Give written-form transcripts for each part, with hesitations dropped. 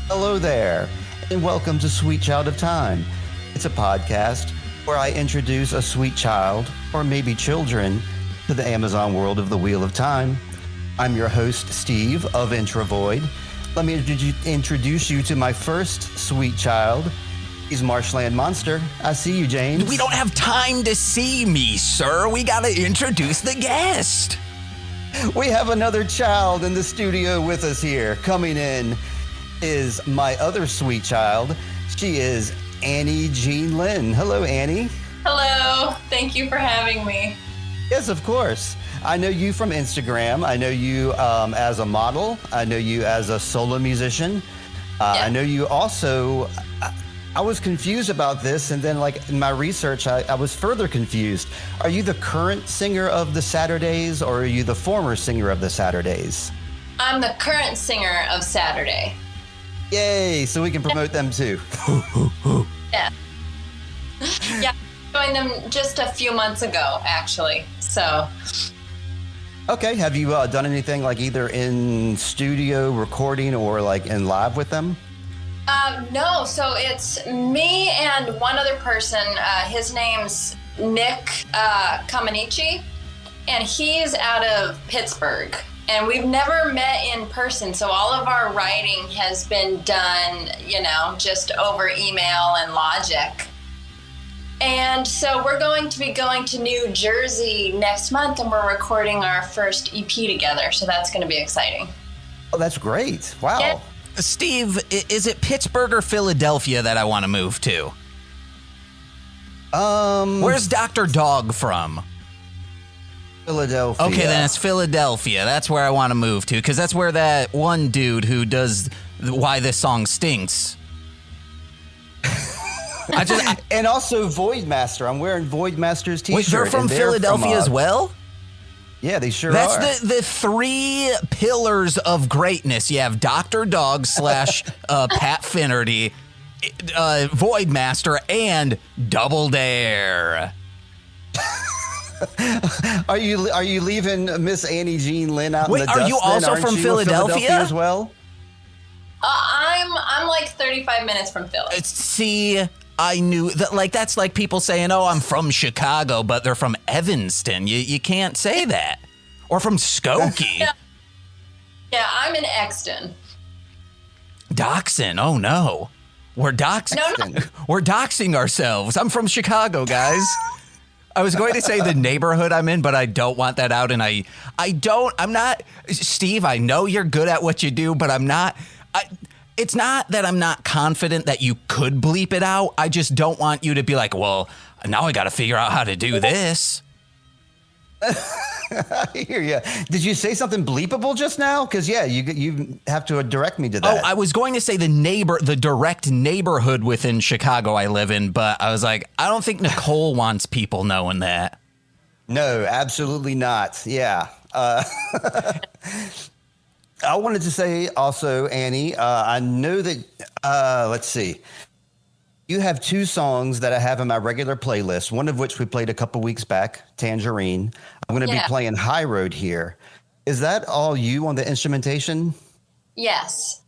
Hello there, and welcome to Sweet Child of Time. It's a podcast where I introduce a sweet child, or maybe children, to the Amazon world of the Wheel of Time. I'm your host, Steve of Intravoid. Let me introduce you to my first sweet child. He's Marshland Monster. I see you, James. We don't have time to see me, sir. We gotta introduce the guest. We have another child in the studio with us here. Coming in is my other sweet child. She is Annie Jean Linn. Hello, Annie. Hello. Thank you for having me. Yes, of course. I know you from Instagram. I know you as a model. I know you as a solo musician. I know you also... I was confused about this, and then like in my research, I was further confused. Are you the current singer of the Saturdays, or are you the former singer of the Saturdays? I'm the current singer of Saturday. Yay, so we can promote them too. Yeah. Yeah, I joined them just a few months ago, actually, so. Okay, have you done anything like either in studio recording or like in live with them? No, so it's me and one other person. His name's Nick Kamanichi, and he's out of Pittsburgh. And we've never met in person, so all of our writing has been done, just over email and Logic. And so we're going to be going to New Jersey next month, and we're recording our first EP together, so that's going to be exciting. Oh, that's great. Wow. Yeah. Steve, is it Pittsburgh or Philadelphia that I want to move to? Where's Dr. Dog from? Philadelphia. Okay, then it's Philadelphia. That's where I want to move to, because that's where that one dude who does Why This Song Stinks. And also Voidmaster. I'm wearing Voidmaster's t-shirt. Wait, they're from Philadelphia as well? Yeah, they sure That's are. That's the three pillars of greatness. You have Dr. Dog / Pat Finnerty, Voidmaster, and Double Dare. Are you leaving Miss Annie Jean Linn out in the dust? Are you also Aren't from you Philadelphia as well? I'm like 35 minutes from Philly. See, I knew that. Like, that's like people saying, "Oh, I'm from Chicago," but they're from Evanston. You can't say that. Or from Skokie. Yeah, I'm in Exton. Doxing. Oh no, we're doxing. No. We're doxing ourselves. I'm from Chicago, guys. I was going to say the neighborhood I'm in, but I don't want that out, and I'm not, Steve, I know you're good at what you do, but I'm not, it's not that I'm not confident that you could bleep it out. I just don't want you to be like, well, now I got to figure out how to do this. I hear you. Did you say something bleepable just now? Because you have to direct me to that. Oh, I was going to say the direct neighborhood within Chicago I live in, but I was like, I don't think Nicole wants people knowing that. No, absolutely not. Yeah. I wanted to say also, Annie, I know that, let's see. You have two songs that I have in my regular playlist, one of which we played a couple weeks back, Tangerine. I'm going to be playing High Road here. Is that all you on the instrumentation? Yes.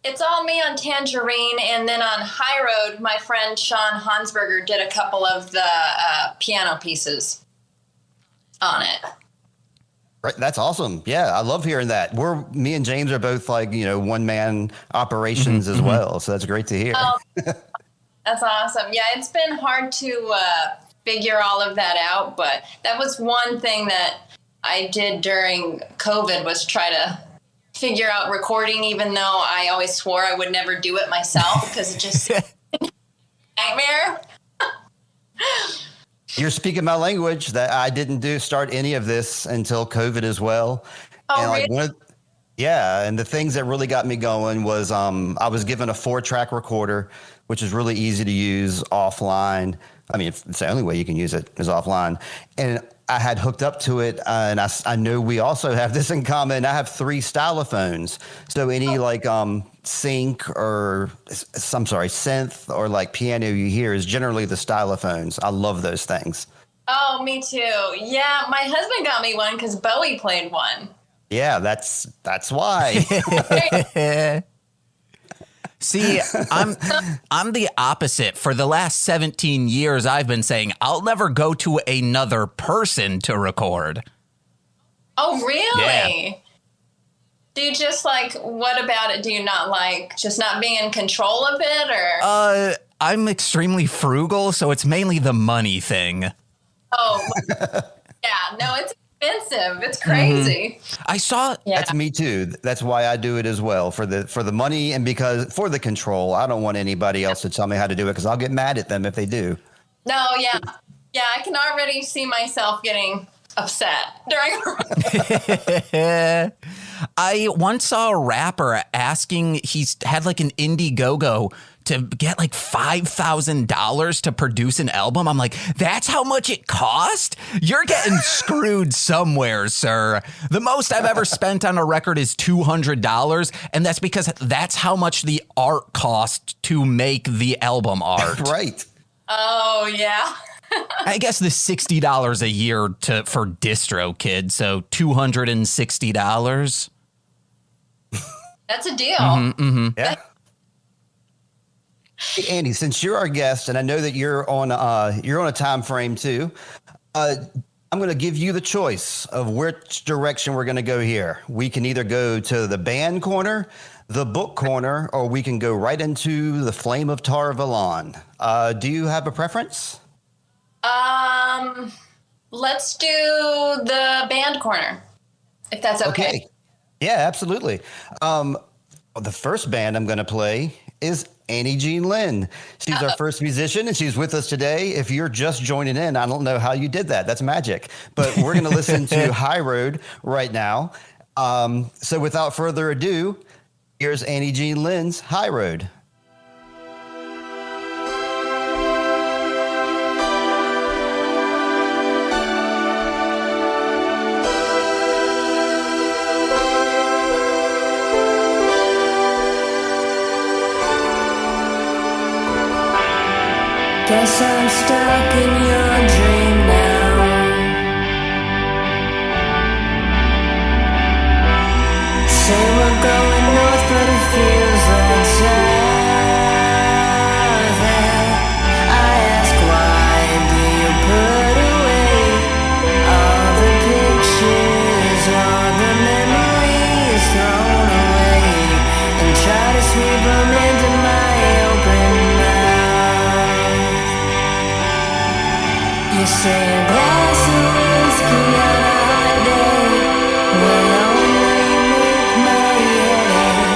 It's all me on Tangerine, and then on High Road, my friend Sean Hansberger did a couple of the piano pieces on it. Right, that's awesome. Yeah, I love hearing that. Me and James are both like, one-man operations as well, so that's great to hear. Oh, that's awesome. Yeah, it's been hard to figure all of that out, but that was one thing that I did during COVID was try to figure out recording, even though I always swore I would never do it myself because it just seemed like a nightmare. You're speaking my language. That I didn't start any of this until COVID as well. Oh, and really? And the things that really got me going was I was given a 4-track recorder, which is really easy to use offline. I mean, it's the only way you can use it is offline. And I had hooked up to it, and I know we also have this in common. I have 3 stylophones. So any sync or synth or like piano you hear is generally the stylophones. I love those things. Oh, me too. Yeah, my husband got me one because Bowie played one. Yeah, that's why. See, I'm the opposite. For the last 17 years, I've been saying I'll never go to another person to record. Oh, really? Yeah. Do you just like, what about it? Do you not like just not being in control of it, or? I'm extremely frugal, so it's mainly the money thing. Oh, yeah. No, it's expensive. It's crazy. I saw. Yeah. That's me too. That's why I do it as well, for the money, and because for the control. I don't want anybody else to tell me how to do it, because I'll get mad at them if they do. No, yeah. Yeah, I can already see myself getting upset during I once saw a rapper asking, he's had like an Indiegogo to get like $5,000 to produce an album. I'm like, that's how much it cost? You're getting screwed somewhere, sir. The most I've ever spent on a record is $200, and that's because that's how much the art cost to make the album art. Right. Oh, yeah. I guess the $60 a year for DistroKid, so $260. That's a deal. Yeah. Hey, Andy, since you're our guest, and I know that you're on a time frame too, I'm going to give you the choice of which direction we're going to go here. We can either go to the band corner, the book corner, or we can go right into the Flame of Tar Valon. Do you have a preference? Let's do the band corner, if that's okay. Yeah, absolutely. The first band I'm going to play is Annie Jean Linn. She's our first musician, and she's with us today. If you're just joining in, I don't know how you did that. That's magic. But we're going to listen to High Road right now. So without further ado, here's Annie Jean Linn's High Road. Guess I'm stuck in your dream now. Say we're going north, but it feels like south. I ask, why do you put away all the pictures, all the memories thrown away, and try to sweep them into my open mouth? You say a glass of whiskey on a hot day will only make my head ache.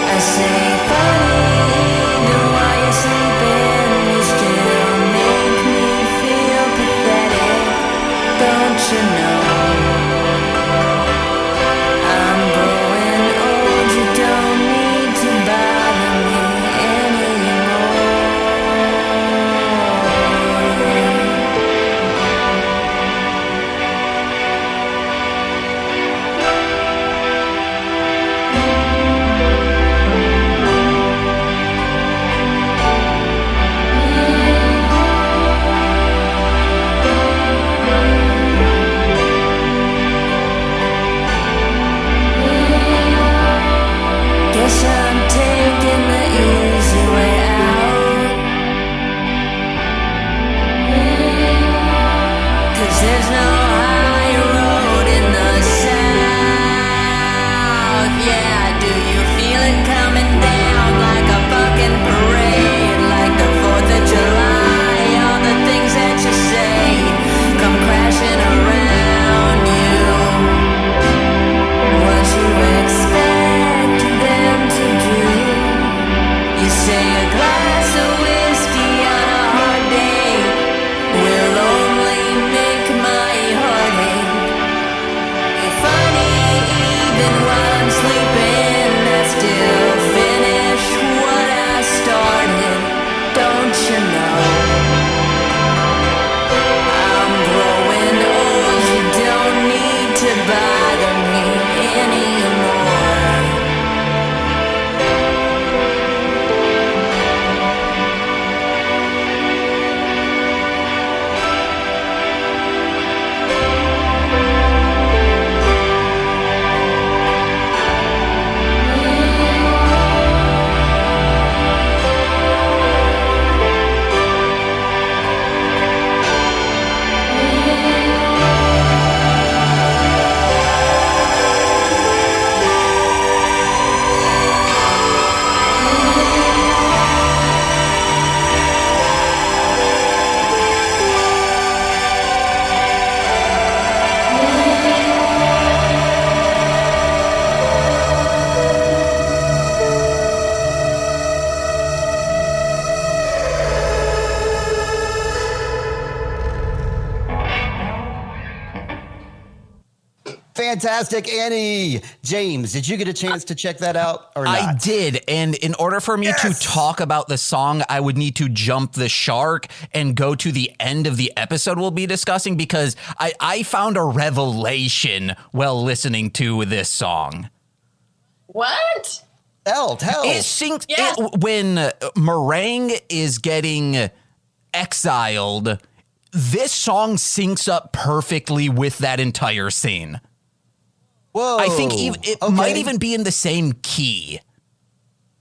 I say, funny, even while you're sleeping, you still make me feel pathetic. Don't you know I'm growing old? You don't need to bother me anymore. fantastic, Annie. James, did you get a chance to check that out or not? I did. And in order for me to talk about the song, I would need to jump the shark and go to the end of the episode we'll be discussing, because I found a revelation while listening to this song. What? Tell. It syncs Yes. when Meringue is getting exiled. This song syncs up perfectly with that entire scene. Whoa. I think it might even be in the same key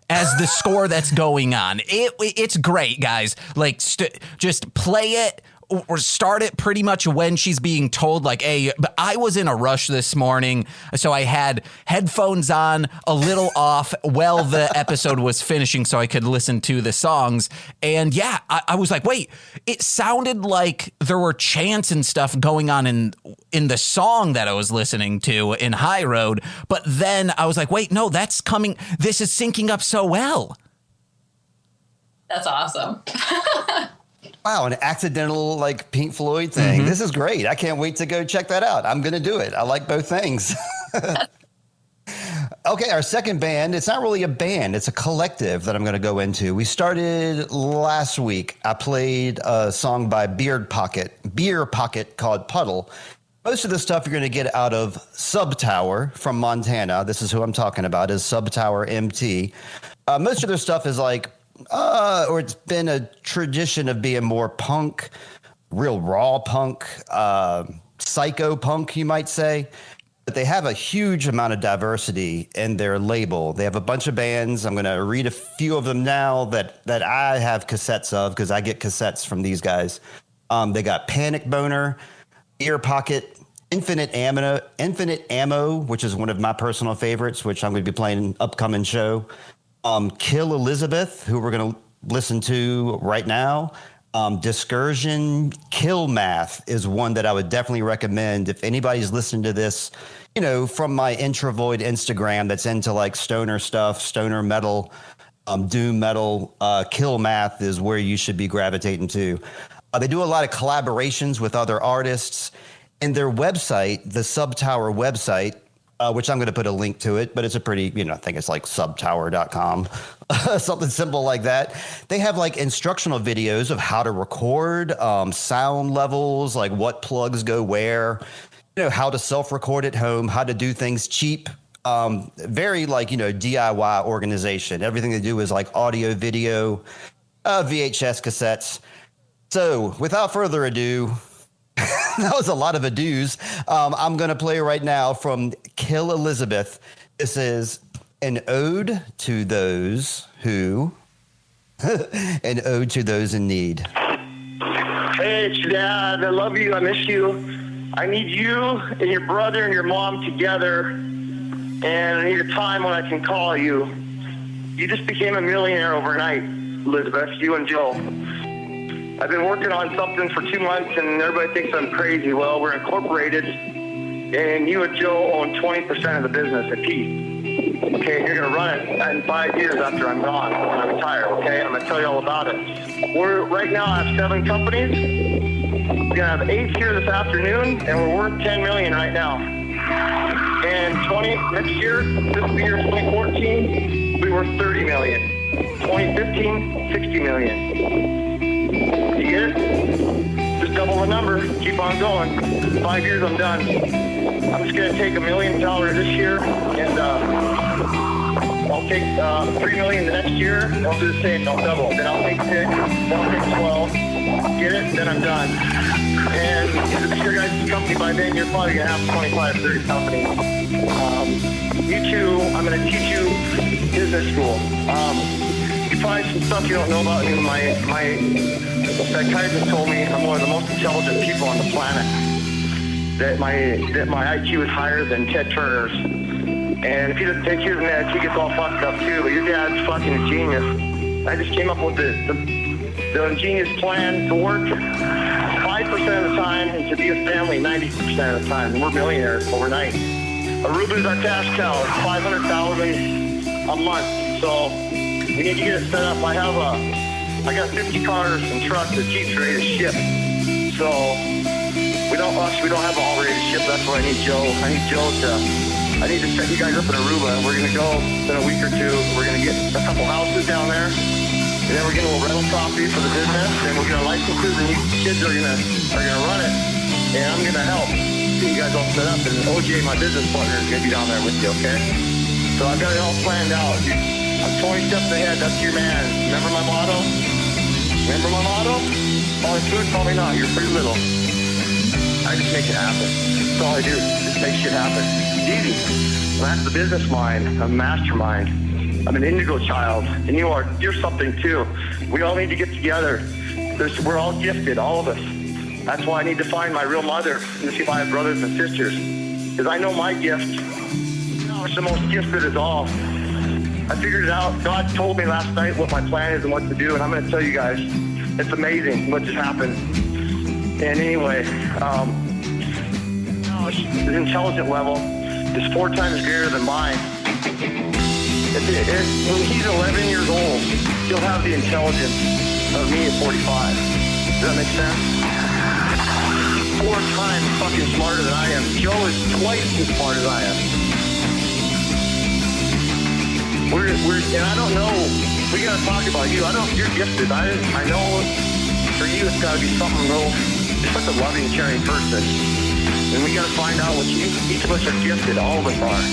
as the score that's going on. It's great, guys. Like, just play it or start it pretty much when she's being told, like, hey, but I was in a rush this morning, so I had headphones on, a little off while the episode was finishing so I could listen to the songs. And yeah, I was like, wait, it sounded like there were chants and stuff going on in the song that I was listening to in High Road. But then I was like, wait, no, this is syncing up so well. That's awesome. Wow, an accidental like Pink Floyd thing. Mm-hmm. This is great. I can't wait to go check that out. I'm going to do it. I like both things. Okay, our second band, it's not really a band, it's a collective that I'm going to go into. We started last week. I played a song by Beer Pocket called Puddle. Most of the stuff you're going to get out of Subtower from Montana. This is who I'm talking about, is SubtowerMT. Most of their stuff is like, or it's been a tradition of being more punk, real raw punk, psycho punk, you might say. But they have a huge amount of diversity in their label. They have a bunch of bands. I'm going to read a few of them now that I have cassettes of, because I get cassettes from these guys. They got Panic Boner, Ear Pocket, Infinite Ammo, which is one of my personal favorites, which I'm going to be playing in an upcoming show. Killizabeth, who we're going to listen to right now. Discursion. Kill Math is one that I would definitely recommend if anybody's listening to this, you know, from my Introvoid Instagram that's into like stoner stuff, stoner metal, doom metal. Kill Math is where you should be gravitating to. They do a lot of collaborations with other artists, and their website, the Subtower website, which I'm going to put a link to it, but it's a pretty, I think it's like subtower.com, something simple like that. They have like instructional videos of how to record, sound levels, like what plugs go where, how to self-record at home, how to do things cheap. Very like, DIY organization. Everything they do is like audio, video, VHS cassettes. So without further ado, that was a lot of ados. I'm going to play right now from Killizabeth. This is an ode to those who, an ode to those in need. Hey, it's your dad. I love you. I miss you. I need you and your brother and your mom together. And I need a time when I can call you. You just became a millionaire overnight, Elizabeth, you and Joe. I've been working on something for 2 months, and everybody thinks I'm crazy. Well, we're incorporated, and you and Joe own 20% of the business at peace. Okay, you're going to run it in 5 years after I'm gone, when I retire, okay? I'm going to tell you all about it. Right now, I have 7 companies. We're going to have 8 here this afternoon, and we're worth $10 million right now. And next year, this year, 2014, we worth $30 million. 2015, $60 million. You get it? Just double the number. Keep on going. 5 years, I'm done. I'm just going to take $1 million this year, and I'll take $3 million the next year, and I'll do the same. I'll double. Then I'll take 6. Then I'll take 12. Get it? Then I'm done. And if it's your guys' company by then, you're probably going to have 25, 30 companies. You two, I'm going to teach you business school. Probably some stuff you don't know about. My psychiatrist told me I'm one of the most intelligent people on the planet. That my IQ is higher than Ted Turner's. And if he doesn't take his meds, he gets all fucked up too. But your dad's fucking a genius. I just came up with the ingenious plan to work 5% of the time and to be a family 90% of the time. And we're millionaires overnight. Aruba's our cash cow. It's $500,000 a month. So we need to get it set up. I got 50 cars and trucks and Jeeps ready to ship. So we don't have an all-rated ship. That's why I need Joe. I need to set you guys up in Aruba. We're going to go in a week or two. We're going to get a couple houses down there. And then we're getting a little rental property for the business. And we're going to license it. And you kids are going to run it. And I'm going to help get you guys all set up. And OJ, my business partner, is going to be down there with you, okay? So I've got it all planned out. I'm 20 steps ahead. That's your man. Remember my motto? Call me food, call me not. You're pretty little. I just make it happen. That's all I do. Just make shit happen. It's easy. That's the business mind. I'm a mastermind. I'm an indigo child. And you're something too. We all need to get together. We're all gifted, all of us. That's why I need to find my real mother and see if I have brothers and sisters. Because I know my gift. It's the most gifted of all. I figured it out. God told me last night what my plan is and what to do, and I'm going to tell you guys. It's amazing what just happened. And anyway, his intelligence level is 4 times greater than mine. When he's 11 years old, he'll have the intelligence of me at 45. Does that make sense? 4 times fucking smarter than I am. Joe is twice as smart as I am. And I don't know. We gotta talk about you. You're gifted. I know for you it's gotta be something real. You're such a loving, caring person. And we gotta find out what each of us are gifted. All of us are.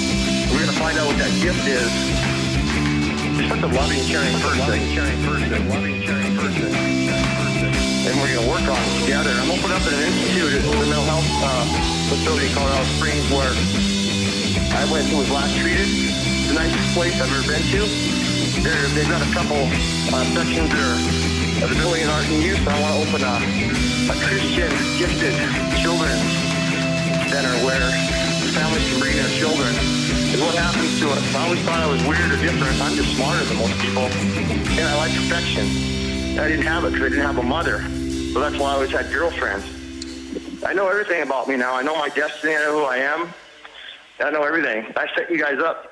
We're gonna find out what that gift is. You're such a loving, caring person. And we're gonna work on it together. I'm opening up an institute at the mental health facility in Colorado Springs where I went and was last treated. The nicest place I've ever been to. They've got a couple sections of the building in art and youth. I want to open a Christian gifted children's center where families can bring their children. And what happens to us? I always thought I was weird or different. I'm just smarter than most people. And I like perfection. I didn't have it because I didn't have a mother. So that's why I always had girlfriends. I know everything about me now. I know my destiny. I know who I am. I know everything. I set you guys up.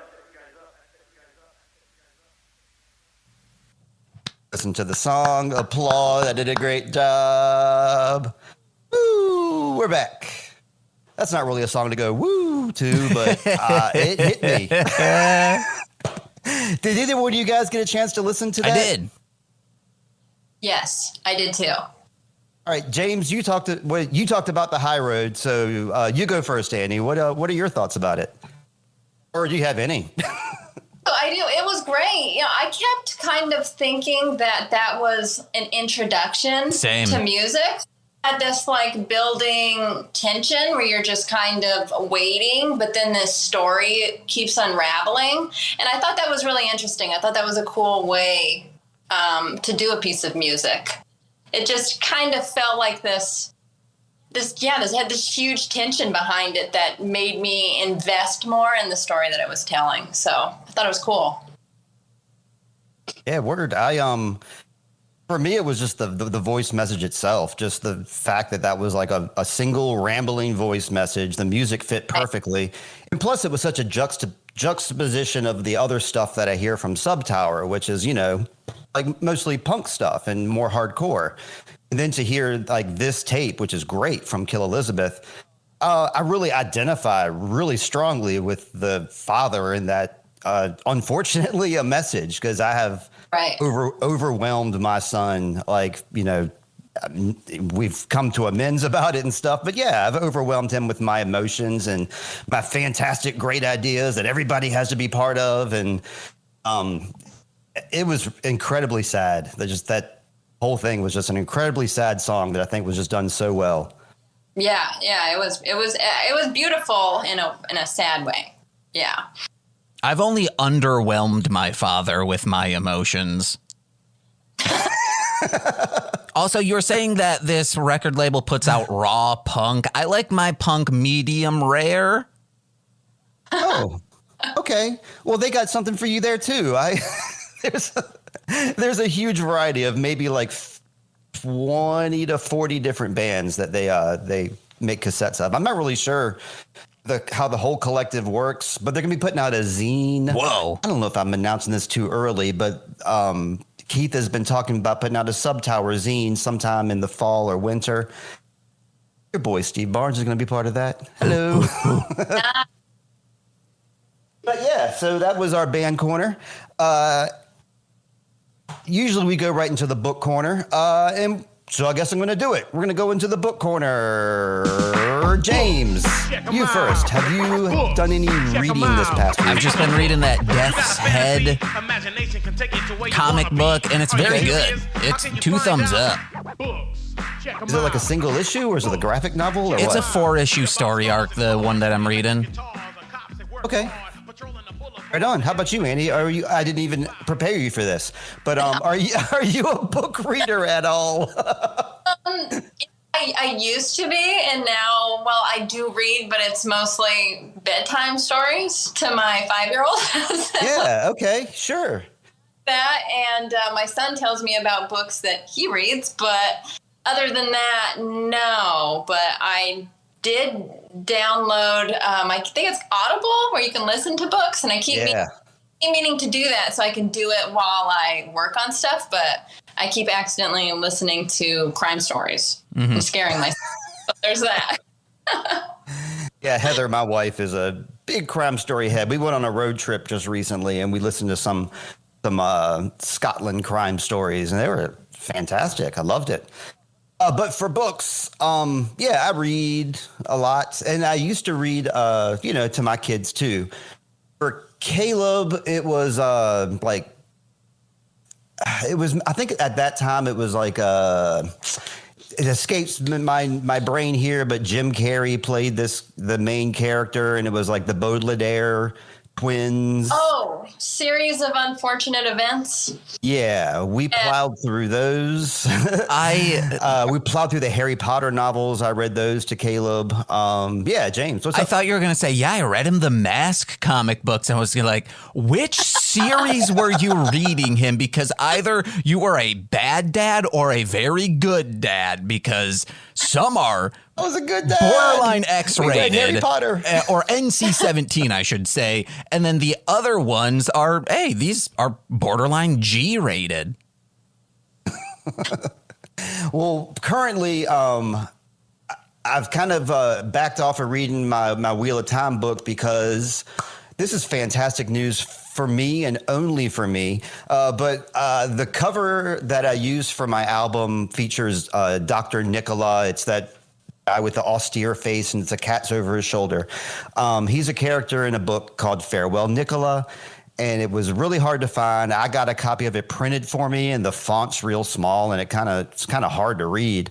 Listen to the song, applaud, I did a great job. Woo, we're back. That's not really a song to go woo to, but it hit me. Did either one of you guys get a chance to listen to that? I did. Yes, I did too. All right, James, you talked about the high road, so you go first, Annie. What are your thoughts about it? Or do you have any? I do. It was great. I kept kind of thinking that was an introduction to music. Had this like building tension where you're just kind of waiting, but then this story keeps unraveling. And I thought that was really interesting. I thought that was a cool way to do a piece of music. It just kind of felt like this had this huge tension behind it that made me invest more in the story that it was telling. So I thought it was cool. Yeah, word. For me, it was just the voice message itself. Just the fact that was like a single rambling voice message. The music fit perfectly. And plus it was such a juxtaposition of the other stuff that I hear from Subtower, which is, like mostly punk stuff and more hardcore. And then to hear like this tape, which is great, from Killizabeth, I really identify really strongly with the father in that, unfortunately, a message, because I have overwhelmed my son. Like, we've come to amends about it and stuff. But yeah, I've overwhelmed him with my emotions and my fantastic, great ideas that everybody has to be part of. And it was incredibly sad. That whole thing was just an incredibly sad song that I think was just done so well. Yeah, it was beautiful in a sad way. Yeah. I've only underwhelmed my father with my emotions. Also, you're saying that this record label puts out raw punk. I like my punk medium rare. Oh, okay. Well, they got something for you there too. There's a huge variety of maybe like 20 to 40 different bands that they make cassettes of. I'm not really sure how the whole collective works, but they're going to be putting out a zine. Whoa. I don't know if I'm announcing this too early, but Keith has been talking about putting out a Subtower zine sometime in the fall or winter. Your boy Steve Barnes is going to be part of that. Hello. But yeah, so that was our band corner. Usually we go right into the book corner. And so I guess I'm going to do it. We're going to go into the book corner. James, you first. Have you done any reading this past week? I've just been reading that Death's Head comic book, and it's very good. It's 2 thumbs up. Is it like a single issue, or is it a graphic novel? Or It's what? a 4-issue story arc, the one that I'm reading. Okay. Right on. How about you, Annie? I didn't even prepare you for this, but are you a book reader at all? I used to be, and now, well, I do read, but it's mostly bedtime stories to my 5-year-old. Yeah. Okay. Sure. That, and my son tells me about books that he reads, but other than that, no. But I did download, I think it's Audible, where you can listen to books, and I keep meaning to do that so I can do it while I work on stuff, but I keep accidentally listening to crime stories and scaring myself. So there's that. Yeah, Heather, my wife, is a big crime story head. We went on a road trip just recently, and we listened to some Scotland crime stories, and they were fantastic. I loved it. But for books, I read a lot, and I used to read, to my kids too. For Caleb, it was I think at that time it was like it escapes my brain here, but Jim Carrey played the main character, and it was like the Baudelaire twins. Oh, series of unfortunate events. Yeah, we plowed through those. We plowed through the Harry Potter novels. I read those to Caleb. James, what's up? I thought you were going to say, yeah, I read him the Mask comic books. I was like, which series were you reading him? Because either you were a bad dad or a very good dad, because some are I was a good dad. borderline We read X-rated. Harry Potter. Or NC-17, I should say. And then the other ones are, hey, these are borderline G-rated. Well, currently, I've kind of backed off of reading my Wheel of Time book because this is fantastic news for me and only for me. But the cover that I use for my album features Dr. Nicola. It's that guy with the austere face, and it's a cat's over his shoulder. He's a character in a book called Farewell, Nicola. And it was really hard to find. I got a copy of it printed for me, and the font's real small, and it's kind of hard to read.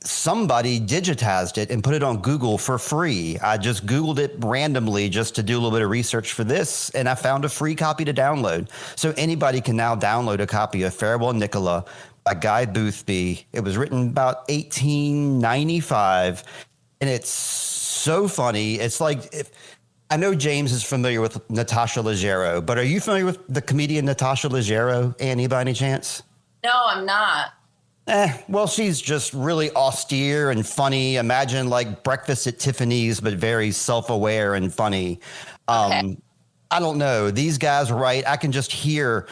Somebody digitized it and put it on Google for free. I just Googled it randomly just to do a little bit of research for this, and I found a free copy to download. So anybody can now download a copy of Farewell, Nicola by Guy Boothby. It was written about 1895, and it's so funny. It's like I know James is familiar with Natasha Leggero, but are you familiar with the comedian Natasha Leggero, Annie, by any chance? No, I'm not. Well, she's just really austere and funny. Imagine like Breakfast at Tiffany's, but very self-aware and funny. Okay. I don't know. These guys write. I can just hear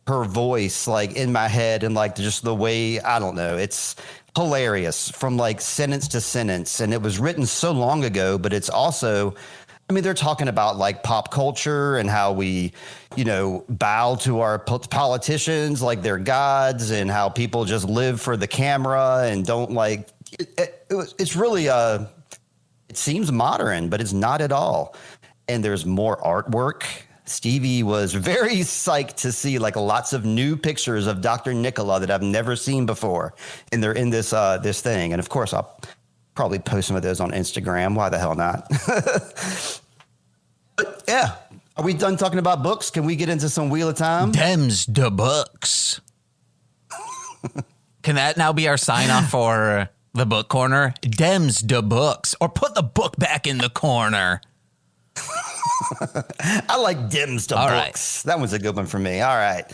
her voice like in my head, and like just the way, I don't know. It's hilarious from like sentence to sentence. And it was written so long ago, but it's also, I mean, they're talking about like pop culture and how we, bow to our politicians like they're gods, and how people just live for the camera and don't like it's really it seems modern, but it's not at all. And there's more artwork. Stevie was very psyched to see like lots of new pictures of Dr. Nicola that I've never seen before. And they're in this thing. And of course, I'll probably post some of those on Instagram. Why the hell not? But yeah. Are we done talking about books? Can we get into some Wheel of Time? Dems de books. Can that now be our sign off for the book corner? Dems de books. Or put the book back in the corner. I like Dems de All books. Right. That one's a good one for me. All right.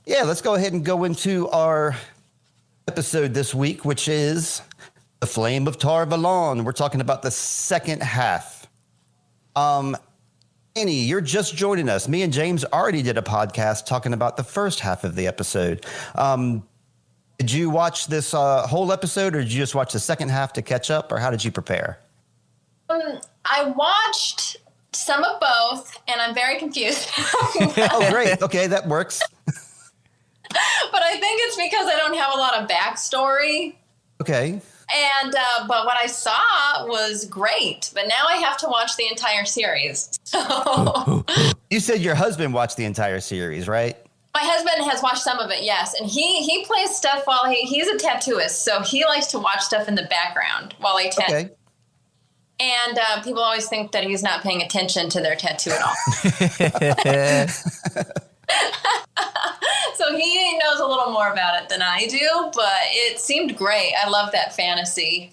Let's go ahead and go into our episode this week, which is The Flame of Tar Valon. We're talking about the second half. Annie, you're just joining us. Me and James already did a podcast talking about the first half of the episode. Did you watch this whole episode, or did you just watch the second half to catch up, or how did you prepare? I watched some of both, and I'm very confused. Oh, great. Okay, that works. But I think it's because I don't have a lot of backstory. Okay. And but what I saw was great. But now I have to watch the entire series. So You said your husband watched the entire series, right? my husband has watched some of it, yes, and he plays stuff while he's a tattooist, so he likes to watch stuff in the background while he tattoo. Okay. And people always think that he's not paying attention to their tattoo at all. So he knows a little more about it than I do, but it seemed great. I love that fantasy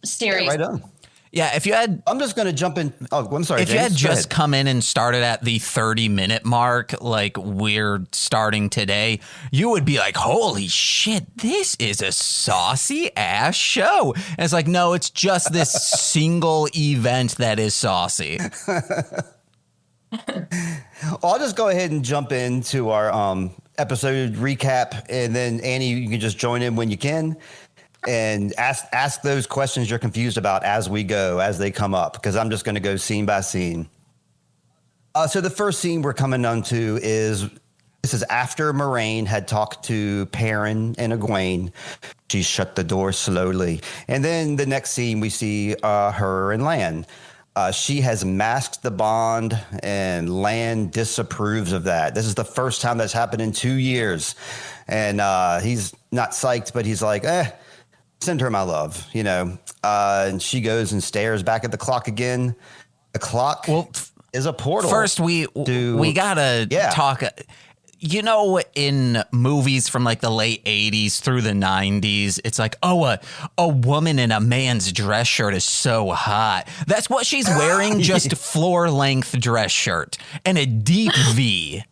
series. Yeah, right on. Yeah, if you had I'm just going to jump in. Oh, I'm sorry. if James, you had go just ahead. come in and started at the 30-minute mark, like we're starting today, you would be like, holy shit, this is a saucy ass show. And it's like, no, it's just this single event that is saucy. I'll just go ahead and jump into our episode recap, and then Annie, you can just join in when you can and ask those questions you're confused about as we go, as they come up, because I'm just going to go scene by scene. So the first scene we're coming onto is this is after Moraine had talked to Perrin and Egwene. She shut the door slowly. And then the next scene we see her and Lan. She has masked the bond, and Lan disapproves of that. This is the first time that's happened in 2 years. And he's not psyched, but he's like, send her my love, you know. And she goes and stares back at the clock again. The clock is a portal. First, we gotta talk. You know, in movies from like the late 80s through the 90s, it's like, oh, a woman in a man's dress shirt is so hot. That's what she's wearing, just floor-length dress shirt and a deep V.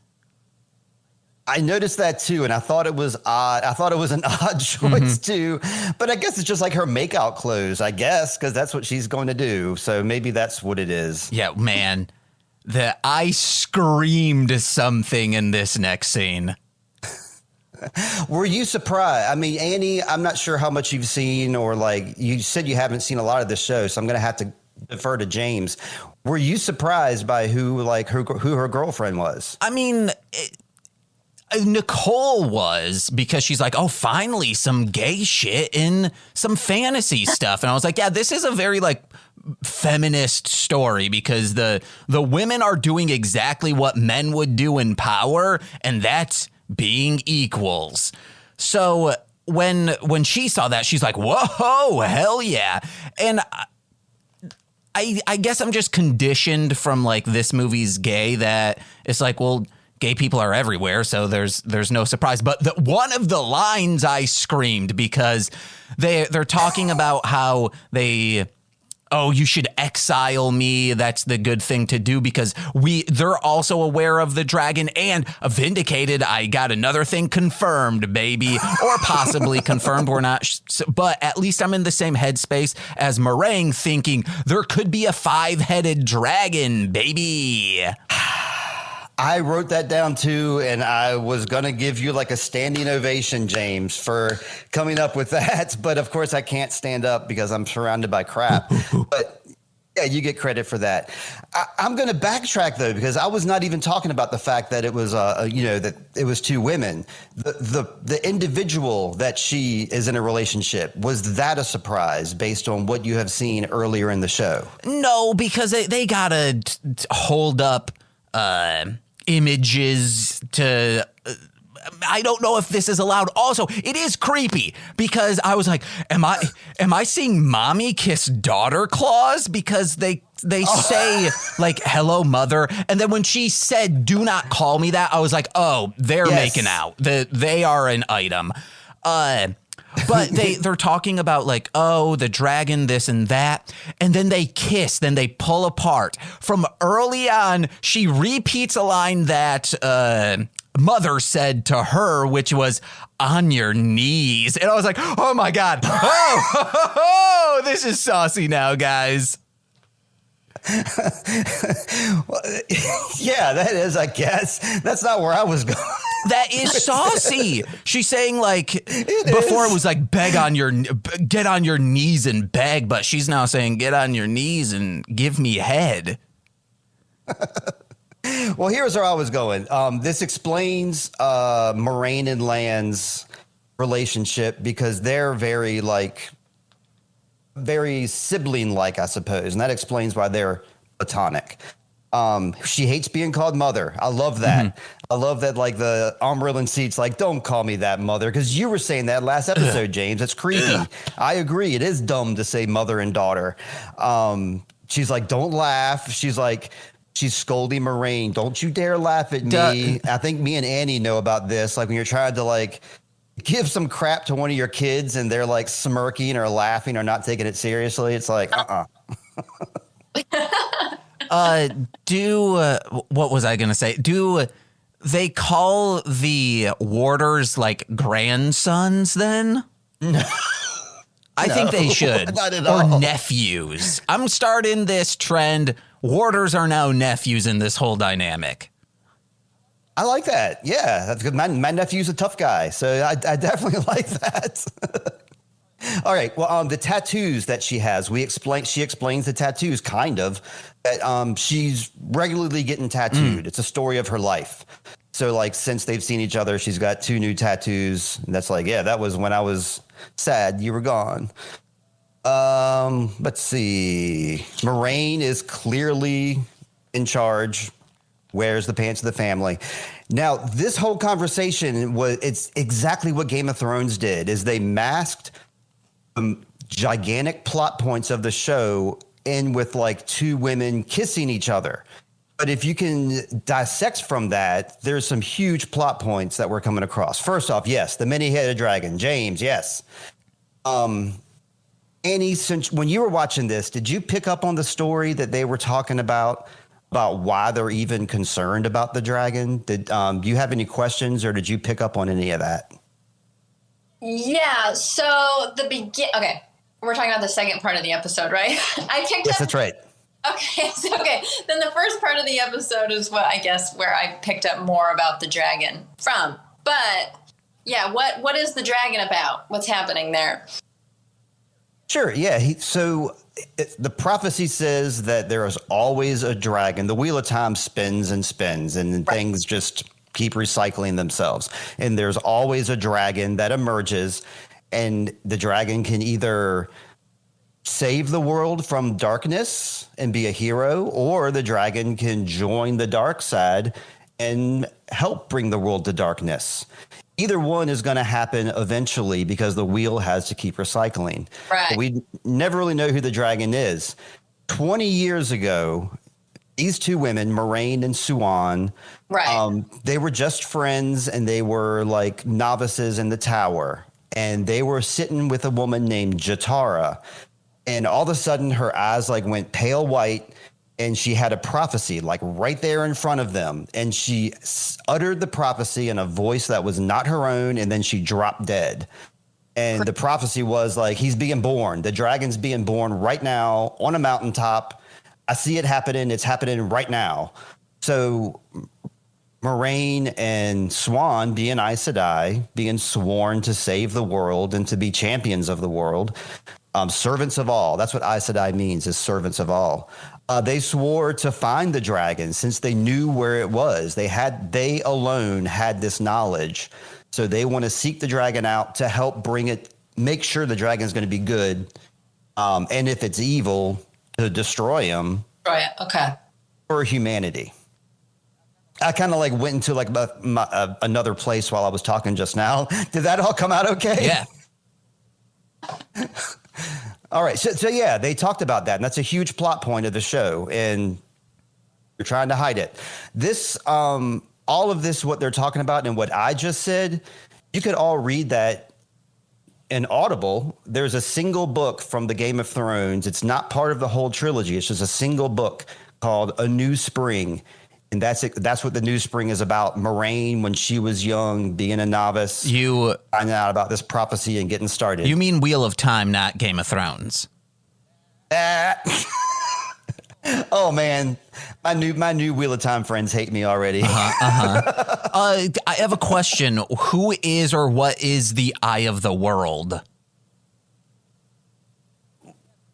I noticed that too, and I thought it was odd. I thought it was an odd choice too, but I guess it's just like her makeout clothes, I guess, because that's what she's going to do. So maybe that's what it is. Yeah, man. I screamed something in this next scene. Were you surprised? I mean, Annie, I'm not sure how much you've seen, or like you said you haven't seen a lot of this show, so I'm going to have to defer to James. Were you surprised by who her girlfriend was? I mean, Nicole was, because she's like, oh, finally some gay shit in some fantasy stuff. And I was like, yeah, this is a very like feminist story, because the women are doing exactly what men would do in power, and that's being equals. So when she saw that, she's like, whoa, hell yeah. And I guess I'm just conditioned from like this movie's gay, that it's like, well, gay people are everywhere, so there's no surprise. But one of the lines I screamed, because they're talking about how you should exile me. That's the good thing to do, because they're also aware of the dragon and vindicated. I got another thing confirmed, baby, or possibly confirmed. We're not, but at least I'm in the same headspace as Moraine, thinking there could be a 5-headed dragon, baby. I wrote that down too, and I was going to give you like a standing ovation, James, for coming up with that. But of course, I can't stand up because I'm surrounded by crap. But yeah, you get credit for that. I'm going to backtrack though, because I was not even talking about the fact that it was, that it was two women. The individual that she is in a relationship, was that a surprise based on what you have seen earlier in the show? No, because they gotta hold up images to I don't know if this is allowed. Also, it is creepy, because I was like, am I seeing mommy kiss daughter claws? Because they say like, hello mother, and then when she said do not call me that, I was like, oh, they're making out. They are an item. But they're talking about like, oh, the dragon, this and that. And then they kiss, then they pull apart. From early on, she repeats a line that mother said to her, which was on your knees. And I was like, oh my God. Oh, this is saucy now, guys. Yeah, that is, I guess. That's not where I was going. That is saucy. She's saying like before it was like get on your knees and beg, but she's now saying get on your knees and give me head. Well, here's where I was going. This explains Moraine and Lan's relationship because they're very sibling-like, I suppose, and that explains why they're platonic. She hates being called mother. I love that. Mm-hmm. I love that, like, the Amberlin seat's like, don't call me that, mother, because you were saying that last episode, James. It's creepy. I agree. It is dumb to say mother and daughter. She's like, don't laugh. She's scolding Moraine. Don't you dare laugh at me. I think me and Annie know about this. Like, when you're trying to, like, give some crap to one of your kids and they're, like, smirking or laughing or not taking it seriously, it's like, what was I going to say? Do they call the warders like grandsons then? No. I think they should. Not at or all. Nephews. I'm starting this trend. Warders are now nephews in this whole dynamic. I like that. Yeah, that's good. My nephew's a tough guy, so I definitely like that. All right. Well, the tattoos that she has, she explains the tattoos kind of that she's regularly getting tattooed. It's a story of her life. So, like, since they've seen each other, she's got 2 new tattoos. And that's like, yeah, that was when I was sad you were gone. Let's see. Moraine is clearly in charge. Wears the pants of the family. Now, this whole conversation it's exactly what Game of Thrones did, is they masked gigantic plot points of the show in with like 2 women kissing each other. But if you can dissect from that, there's some huge plot points that we're coming across. First off, yes, the many-headed dragon. James, yes. Annie, since when you were watching this, did you pick up on the story that they were talking about why they're even concerned about the dragon? Did do you have any questions, or did you pick up on any of that? Yeah, so okay, we're talking about the second part of the episode, right? Yes, that's right. Okay, then the first part of the episode is what I guess where I picked up more about the dragon from. But yeah, what is the dragon about? What's happening there? Sure, yeah. The prophecy says that there is always a dragon. The wheel of time spins and spins, and things just keep recycling themselves. And there's always a dragon that emerges, and the dragon can either save the world from darkness and be a hero, or the dragon can join the dark side and help bring the world to darkness. Either one is going to happen eventually because the wheel has to keep recycling. Right. But we never really know who the dragon is. 20 years ago, these 2 women, Moraine and Suan, they were just friends, and they were like novices in the tower. And they were sitting with a woman named Jatara. And all of a sudden, her eyes like went pale white, and she had a prophecy like right there in front of them. And she uttered the prophecy in a voice that was not her own, and then she dropped dead. And the prophecy was like, he's being born. The dragon's being born right now on a mountaintop. I see it happening. It's happening right now. So Moraine and Swan, being Aes Sedai, being sworn to save the world and to be champions of the world, servants of all. That's what Aes Sedai means, is servants of all. They swore to find the dragon since they knew where it was. They alone had this knowledge. So they want to seek the dragon out to help bring it, make sure the dragon is going to be good. And if it's evil, to destroy him. Right. Okay. For humanity. I kind of like went into like another place while I was talking just now. Did that all come out okay? Yeah. All right. So yeah, they talked about that. And that's a huge plot point of the show. And you're trying to hide it. This, all of this, what they're talking about and what I just said, you could all read that in Audible. There's a single book from the Game of Thrones. It's not part of the whole trilogy. It's just a single book called A New Spring. And that's it. That's what The New Spring is about. Moraine, when she was young, being a novice, finding out about this prophecy and getting started. You mean Wheel of Time, not Game of Thrones? Oh man, my new Wheel of Time friends hate me already. I have a question. Who is or what is the Eye of the World?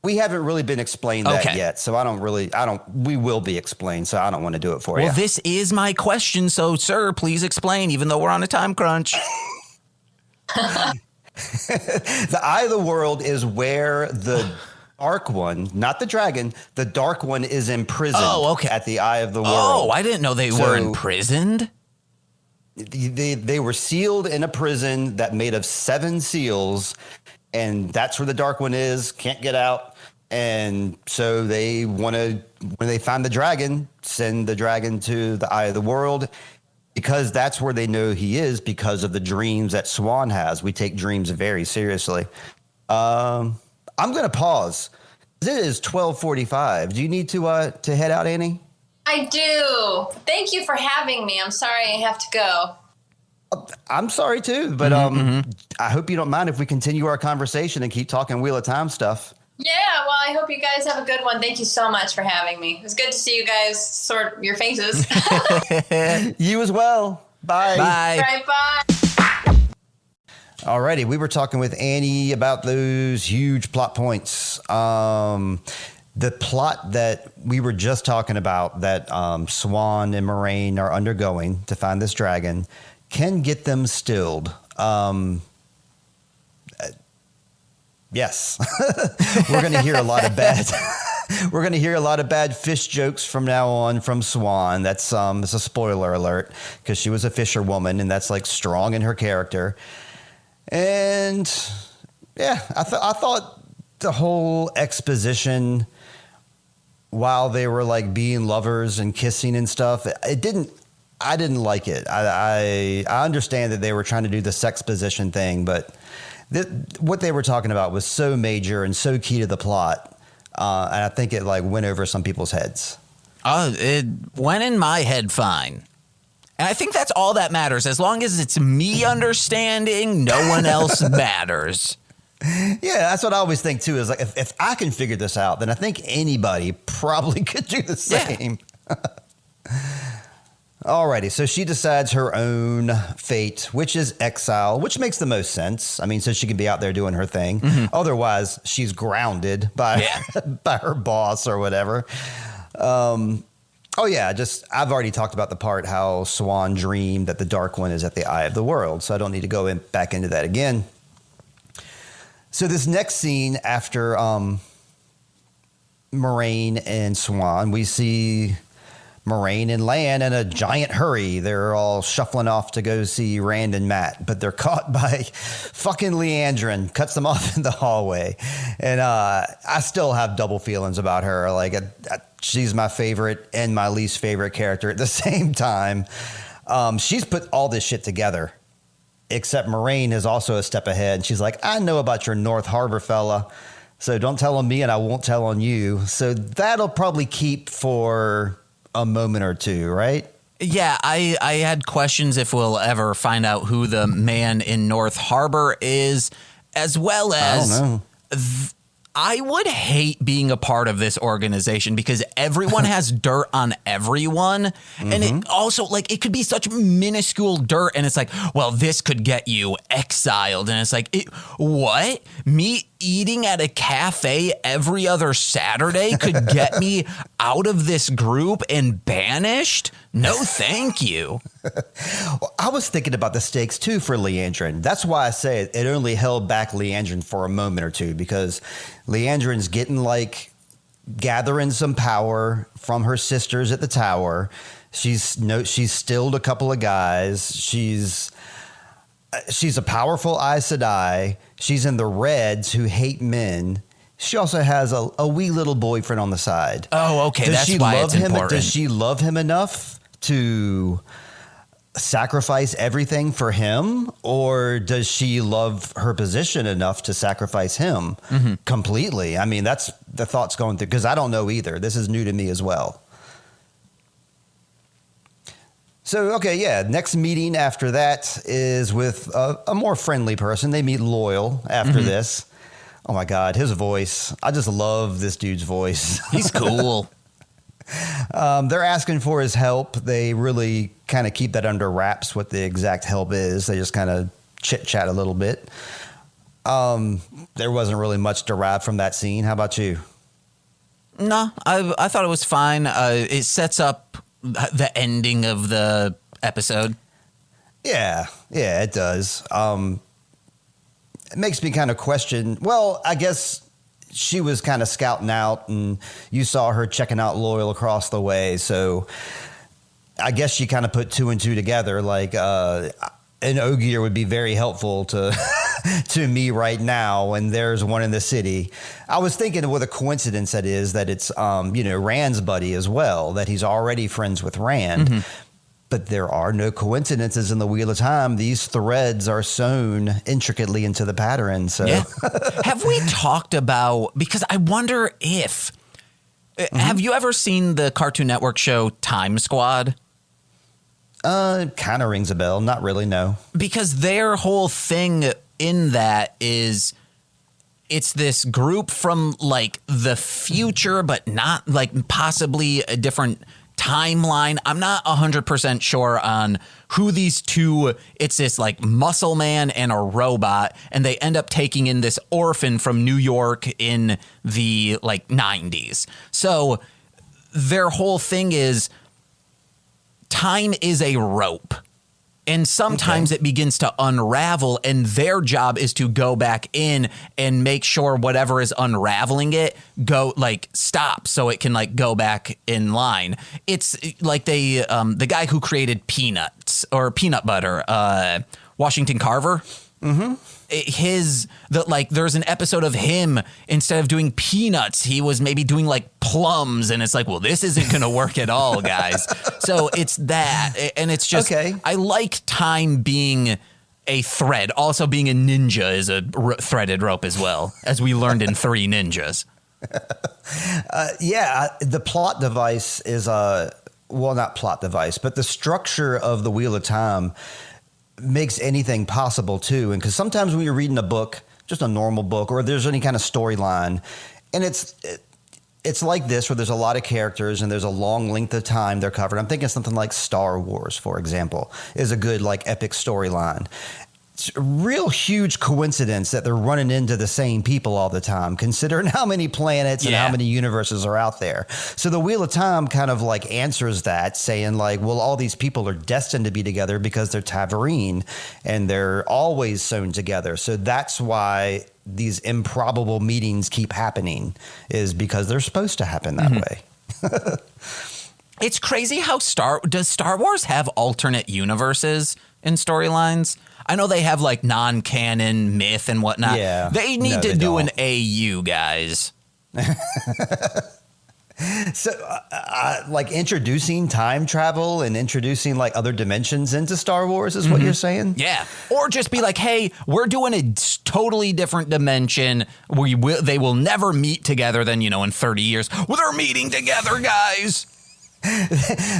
We haven't really been explained that yet, so we will be explained, so I don't want to do it for you. Well, this is my question, so sir, please explain, even though we're on a time crunch. The Eye of the World is where the Dark One, not the dragon, the Dark One is imprisoned at the Eye of the World. Oh, I didn't know they were imprisoned. They were sealed in a prison that made of 7 seals, and that's where the Dark One is, can't get out. And so they want to, when they find the dragon, send the dragon to the Eye of the World, because that's where they know he is because of the dreams that Swan has. We take dreams very seriously. I'm going to pause. It is 12:45. Do you need to head out, Annie? I do. Thank you for having me. I'm sorry I have to go. I'm sorry too, but I hope you don't mind if we continue our conversation and keep talking Wheel of Time stuff. Yeah, well, I hope you guys have a good one. Thank you so much for having me. It was good to see you guys sort your faces. You as well. Bye. Bye. All right, bye. Alrighty, we were talking with Annie about those huge plot points. The plot that we were just talking about that Swan and Moraine are undergoing to find this dragon can get them stilled. Yes, we're going to hear a lot of bad. We're going to hear a lot of bad fish jokes from now on from Swan. That's it's a spoiler alert because she was a fisherwoman, and that's like strong in her character. And yeah, I thought the whole exposition while they were like being lovers and kissing and stuff, I didn't like it. I understand that they were trying to do the sexposition thing, but what they were talking about was so major and so key to the plot. And I think it like went over some people's heads. It went in my head fine. And I think that's all that matters. As long as it's me understanding, no one else matters. Yeah, that's what I always think too, is like if I can figure this out, then I think anybody probably could do the same. Yeah. Alrighty, so she decides her own fate, which is exile, which makes the most sense. I mean, so she can be out there doing her thing. Mm-hmm. Otherwise, she's grounded by by her boss or whatever. Oh yeah, I've already talked about the part how Swan dreamed that the Dark One is at the Eye of the World, so I don't need to go back into that again. So this next scene after Moraine and Swan, we see Moraine and Lan in a giant hurry. They're all shuffling off to go see Rand and Matt, but they're caught by fucking Leandrin, cuts them off in the hallway. And I still have double feelings about her. Like, she's my favorite and my least favorite character at the same time. She's put all this shit together, except Moraine is also a step ahead. And she's like, I know about your North Harbor fella, so don't tell on me and I won't tell on you. So that'll probably keep for a moment or two, right? Yeah, I had questions if we'll ever find out who the man in North Harbor is, as well as I don't know. I would hate being a part of this organization because everyone has dirt on everyone. Mm-hmm. And it also, like, it could be such minuscule dirt. And it's like, well, this could get you exiled. And it's like, what? Me eating at a cafe every other Saturday could get me out of this group and banished? No, thank you. Well, I was thinking about the stakes, too, for Leandrin. That's why I say it only held back Leandrin for a moment or two, because Leandrin's getting, like, gathering some power from her sisters at the tower. She's stilled a couple of guys. She's a powerful Aes Sedai. She's in the Reds who hate men. She also has a wee little boyfriend on the side. Oh, okay. That's why it's important. Does she love him enough to sacrifice everything for him, or does she love her position enough to sacrifice him completely? I mean, that's the thoughts going through, because I don't know either. This is new to me as well. So, okay, yeah, next meeting after that is with a more friendly person. They meet Loyal after this. Oh, my God, his voice. I just love this dude's voice. He's cool. They're asking for his help. They really kind of keep that under wraps what the exact help is. They just kind of chit-chat a little bit. There wasn't really much derived from that scene. How about you? No, I thought it was fine. It sets up the ending of the episode. Yeah, it does. It makes me kind of question. Well, I guess she was kind of scouting out, and you saw her checking out Loyal across the way. So I guess she kind of put two and two together. Like an Ogier would be very helpful to to me right now, and there's one in the city. I was thinking what a coincidence that is, that it's Rand's buddy as well, that he's already friends with Rand. Mm-hmm. But there are no coincidences in the Wheel of Time. These threads are sewn intricately into the pattern. So yeah. Have we talked about, because I wonder if, have you ever seen the Cartoon Network show Time Squad? Kind of rings a bell. Not really, no. Because their whole thing in that is it's this group from like the future, but not like possibly a different timeline. I'm not 100% sure on who these two, it's this like muscle man and a robot, and they end up taking in this orphan from New York in the like 90s. So their whole thing is time is a rope. And sometimes it begins to unravel, and their job is to go back in and make sure whatever is unraveling it stop so it can like go back in line. It's like the guy who created peanuts or peanut butter, Washington Carver. Mm-hmm. There's an episode of him, instead of doing peanuts, he was maybe doing like plums, and it's like, well, this isn't going to work at all, guys. So it's that, and it's just, okay. I like time being a thread. Also, being a ninja is a threaded rope as well, as we learned in 3 Ninjas. The plot device is not plot device, but the structure of the Wheel of Time makes anything possible too. And because sometimes when you're reading a book, just a normal book, or there's any kind of storyline, and it's like this, where there's a lot of characters and there's a long length of time they're covered. I'm thinking something like Star Wars, for example, is a good like epic storyline. It's a real huge coincidence that they're running into the same people all the time, considering how many planets and how many universes are out there. So the Wheel of Time kind of like answers that, saying like, well, all these people are destined to be together because they're Tavarine and they're always sewn together. So that's why these improbable meetings keep happening, is because they're supposed to happen that way. It's crazy how does Star Wars have alternate universes in storylines? I know they have like non-canon myth and whatnot. Yeah, they need to do an AU, guys. So, like introducing time travel and introducing like other dimensions into Star Wars is what you're saying? Yeah. Or just be like, hey, we're doing a totally different dimension. They will never meet together then, in 30 years. Well, they're meeting together, guys.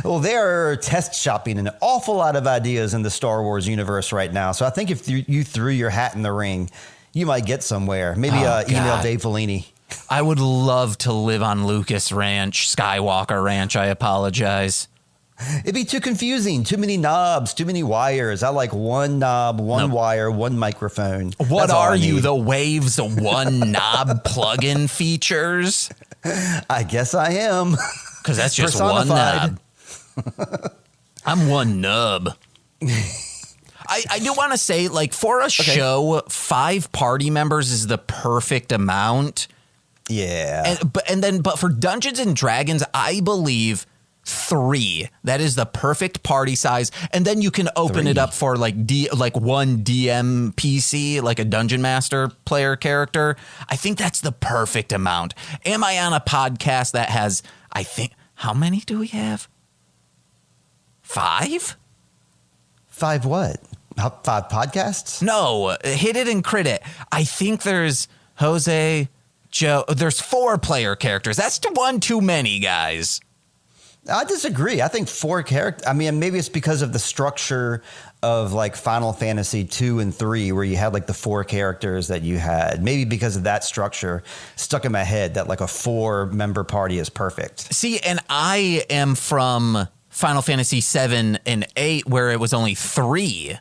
Well, they're test shopping an awful lot of ideas in the Star Wars universe right now. So I think if you threw your hat in the ring, you might get somewhere. Maybe email Dave Filoni. I would love to live on Lucas Ranch, Skywalker Ranch. I apologize. It'd be too confusing. Too many knobs, too many wires. I like one knob, one wire, one microphone. What are you, the Waves one knob plug-in features? I guess I am. Because that's just one nub. I'm one nub. I do want to say, like, for a show, 5 party members is the perfect amount. Yeah. But for Dungeons and Dragons, I believe 3. That is the perfect party size. And then you can open it up for like one DM PC, like a Dungeon Master player character. I think that's the perfect amount. Am I on a podcast that has, I think, how many do we have? 5? 5 what? 5 podcasts? No, Hit It and Crit It. I think there's Jose, Joe. There's 4 player characters. That's one too many, guys. I disagree. I think 4 characters. I mean, maybe it's because of the structure of like Final Fantasy 2 and 3, where you had like the 4 characters that you had. Maybe because of that structure stuck in my head that like a 4-member party is perfect. See, and I am from Final Fantasy 7 and 8, where it was only 3.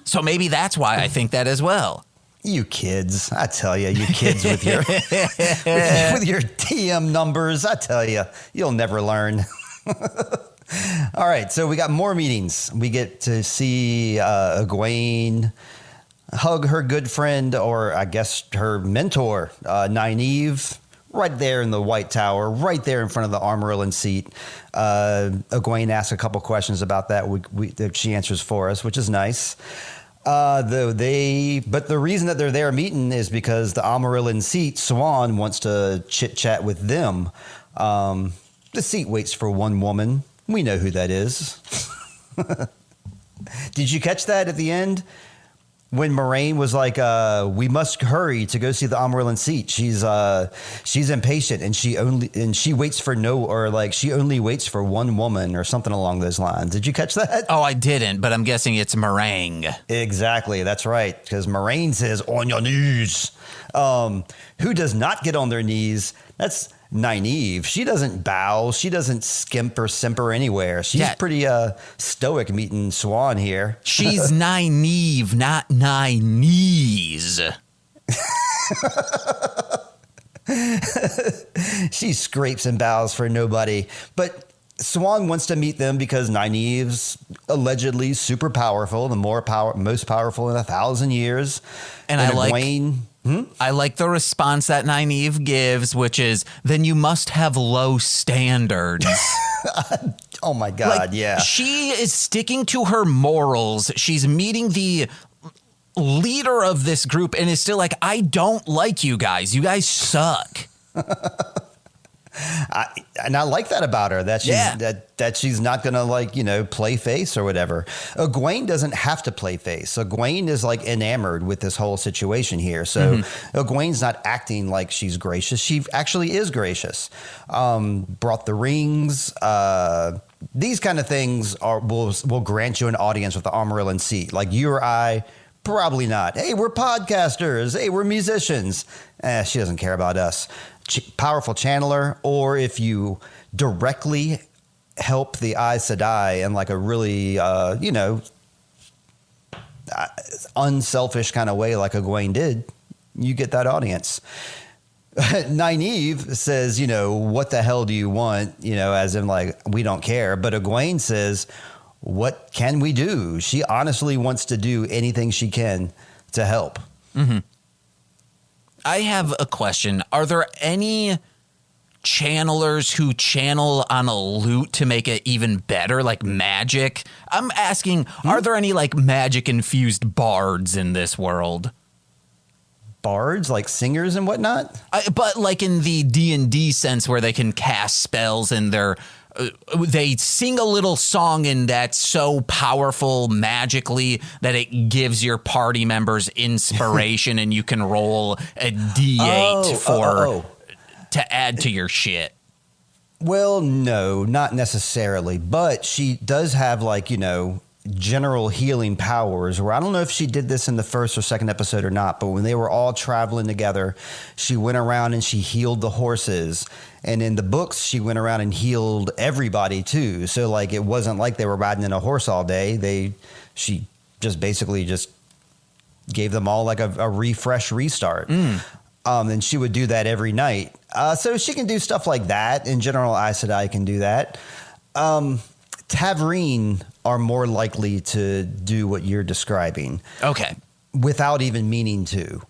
So maybe that's why I think that as well. You kids, I tell you kids with your with your TM numbers, I tell you, you'll never learn. All right, so we got more meetings. We get to see Egwene hug her good friend, or I guess her mentor, Nynaeve, right there in the White Tower, right there in front of the Armorillan seat. Egwene asks a couple questions about that. That she answers for us, which is nice. But the reason that they're there meeting is because the Armorillan seat, Swan, wants to chit chat with them. The seat waits for one woman. We know who that is. Did you catch that at the end? When Moraine was like, we must hurry to go see the Armorillan seat. She's impatient and she only waits for one woman or something along those lines. Did you catch that? Oh, I didn't, but I'm guessing it's meringue. Exactly. That's right. Because Moraine says, on your knees. Who does not get on their knees? That's Nynaeve. She doesn't bow. She doesn't skimp or simper anywhere. She's pretty stoic meeting Swan here. She's Nynaeve, not Nynaeve. She scrapes and bows for nobody. But Swan wants to meet them because Nynaeve's allegedly super powerful, most powerful in 1,000 years. And I like the response that Nynaeve gives, which is, then you must have low standards. Oh my God, yeah. She is sticking to her morals. She's meeting the leader of this group and is still like, I don't like you guys. You guys suck. I like that about her, that she's not going to play face or whatever. Egwene doesn't have to play face. Egwene is like enamored with this whole situation here. So Egwene's not acting like she's gracious. She actually is gracious. Brought the rings. These kind of things will grant you an audience with the Armorillan seat. Like you or I, probably not. Hey, we're podcasters. Hey, we're musicians. She doesn't care about us. Powerful channeler, or if you directly help the Aes Sedai in like a really, unselfish kind of way like Egwene did, you get that audience. Nynaeve says, what the hell do you want? As in like, we don't care. But Egwene says, what can we do? She honestly wants to do anything she can to help. Mm-hmm. I have a question. Are there any channelers who channel on a lute to make it even better, like magic? I'm asking, are there any like magic infused bards in this world? Bards, like singers and whatnot? But like in the D&D sense where they can cast spells and they sing a little song and that's so powerful magically that it gives your party members inspiration and you can roll a D8 to add to your shit. Well, no, not necessarily, but she does have general healing powers, where I don't know if she did this in the first or second episode or not, but when they were all traveling together, she went around and she healed the horses. And in the books, she went around and healed everybody too. So it wasn't like they were riding in a horse all day. She just basically just gave them all like a refresh restart. And she would do that every night. So she can do stuff like that. In general, Aes Sedai can do that. Taverine are more likely to do what you're describing. Okay. Without even meaning to.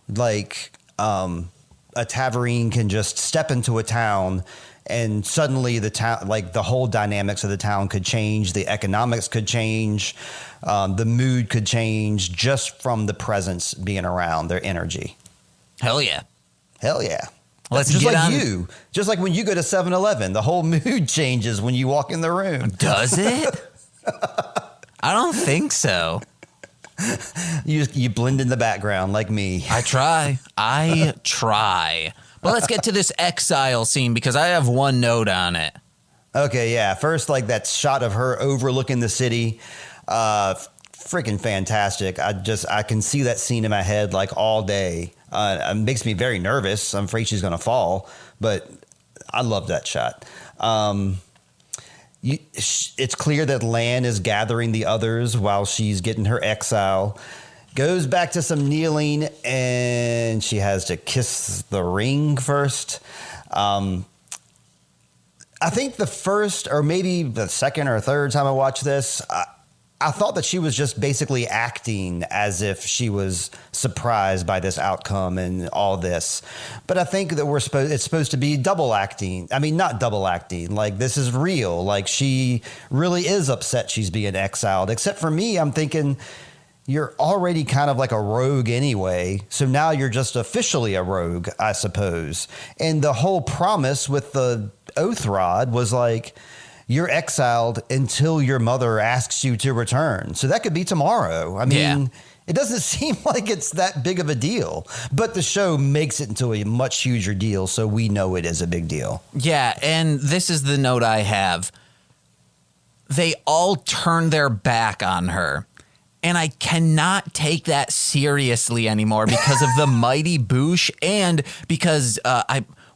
A Taverine can just step into a town and suddenly the town, the whole dynamics of the town could change. The economics could change. The mood could change just from the presence being around, their energy. Hell yeah. Hell yeah. Let's just get like on. you. Just like when you go to 7-Eleven, the whole mood changes when you walk in the room. Does it? I don't think so. You blend in the background like me. I try. But let's get to this exile scene because I have one note on it. Okay, yeah. First, like that shot of her overlooking the city, freaking fantastic. I can see that scene in my head like all day. It makes me very nervous. I'm afraid she's going to fall, but I love that shot. It's clear that Lan is gathering the others while she's getting her exile. Goes back to some kneeling, and she has to kiss the ring first. I think the first, or maybe the second or third time I watched this, I thought that she was just basically acting as if she was surprised by this outcome and all this. But I think that it's supposed to be double acting. I mean, not double acting. Like, this is real. Like, she really is upset she's being exiled. Except for me, I'm thinking, you're already kind of like a rogue anyway. So now you're just officially a rogue, I suppose. And the whole promise with the oath rod was like, you're exiled until your mother asks you to return. So that could be tomorrow. I mean, It doesn't seem like it's that big of a deal, but the show makes it into a much huger deal. So we know it is a big deal. Yeah. And this is the note I have. They all turn their back on her. And I cannot take that seriously anymore because of the Mighty Boosh and because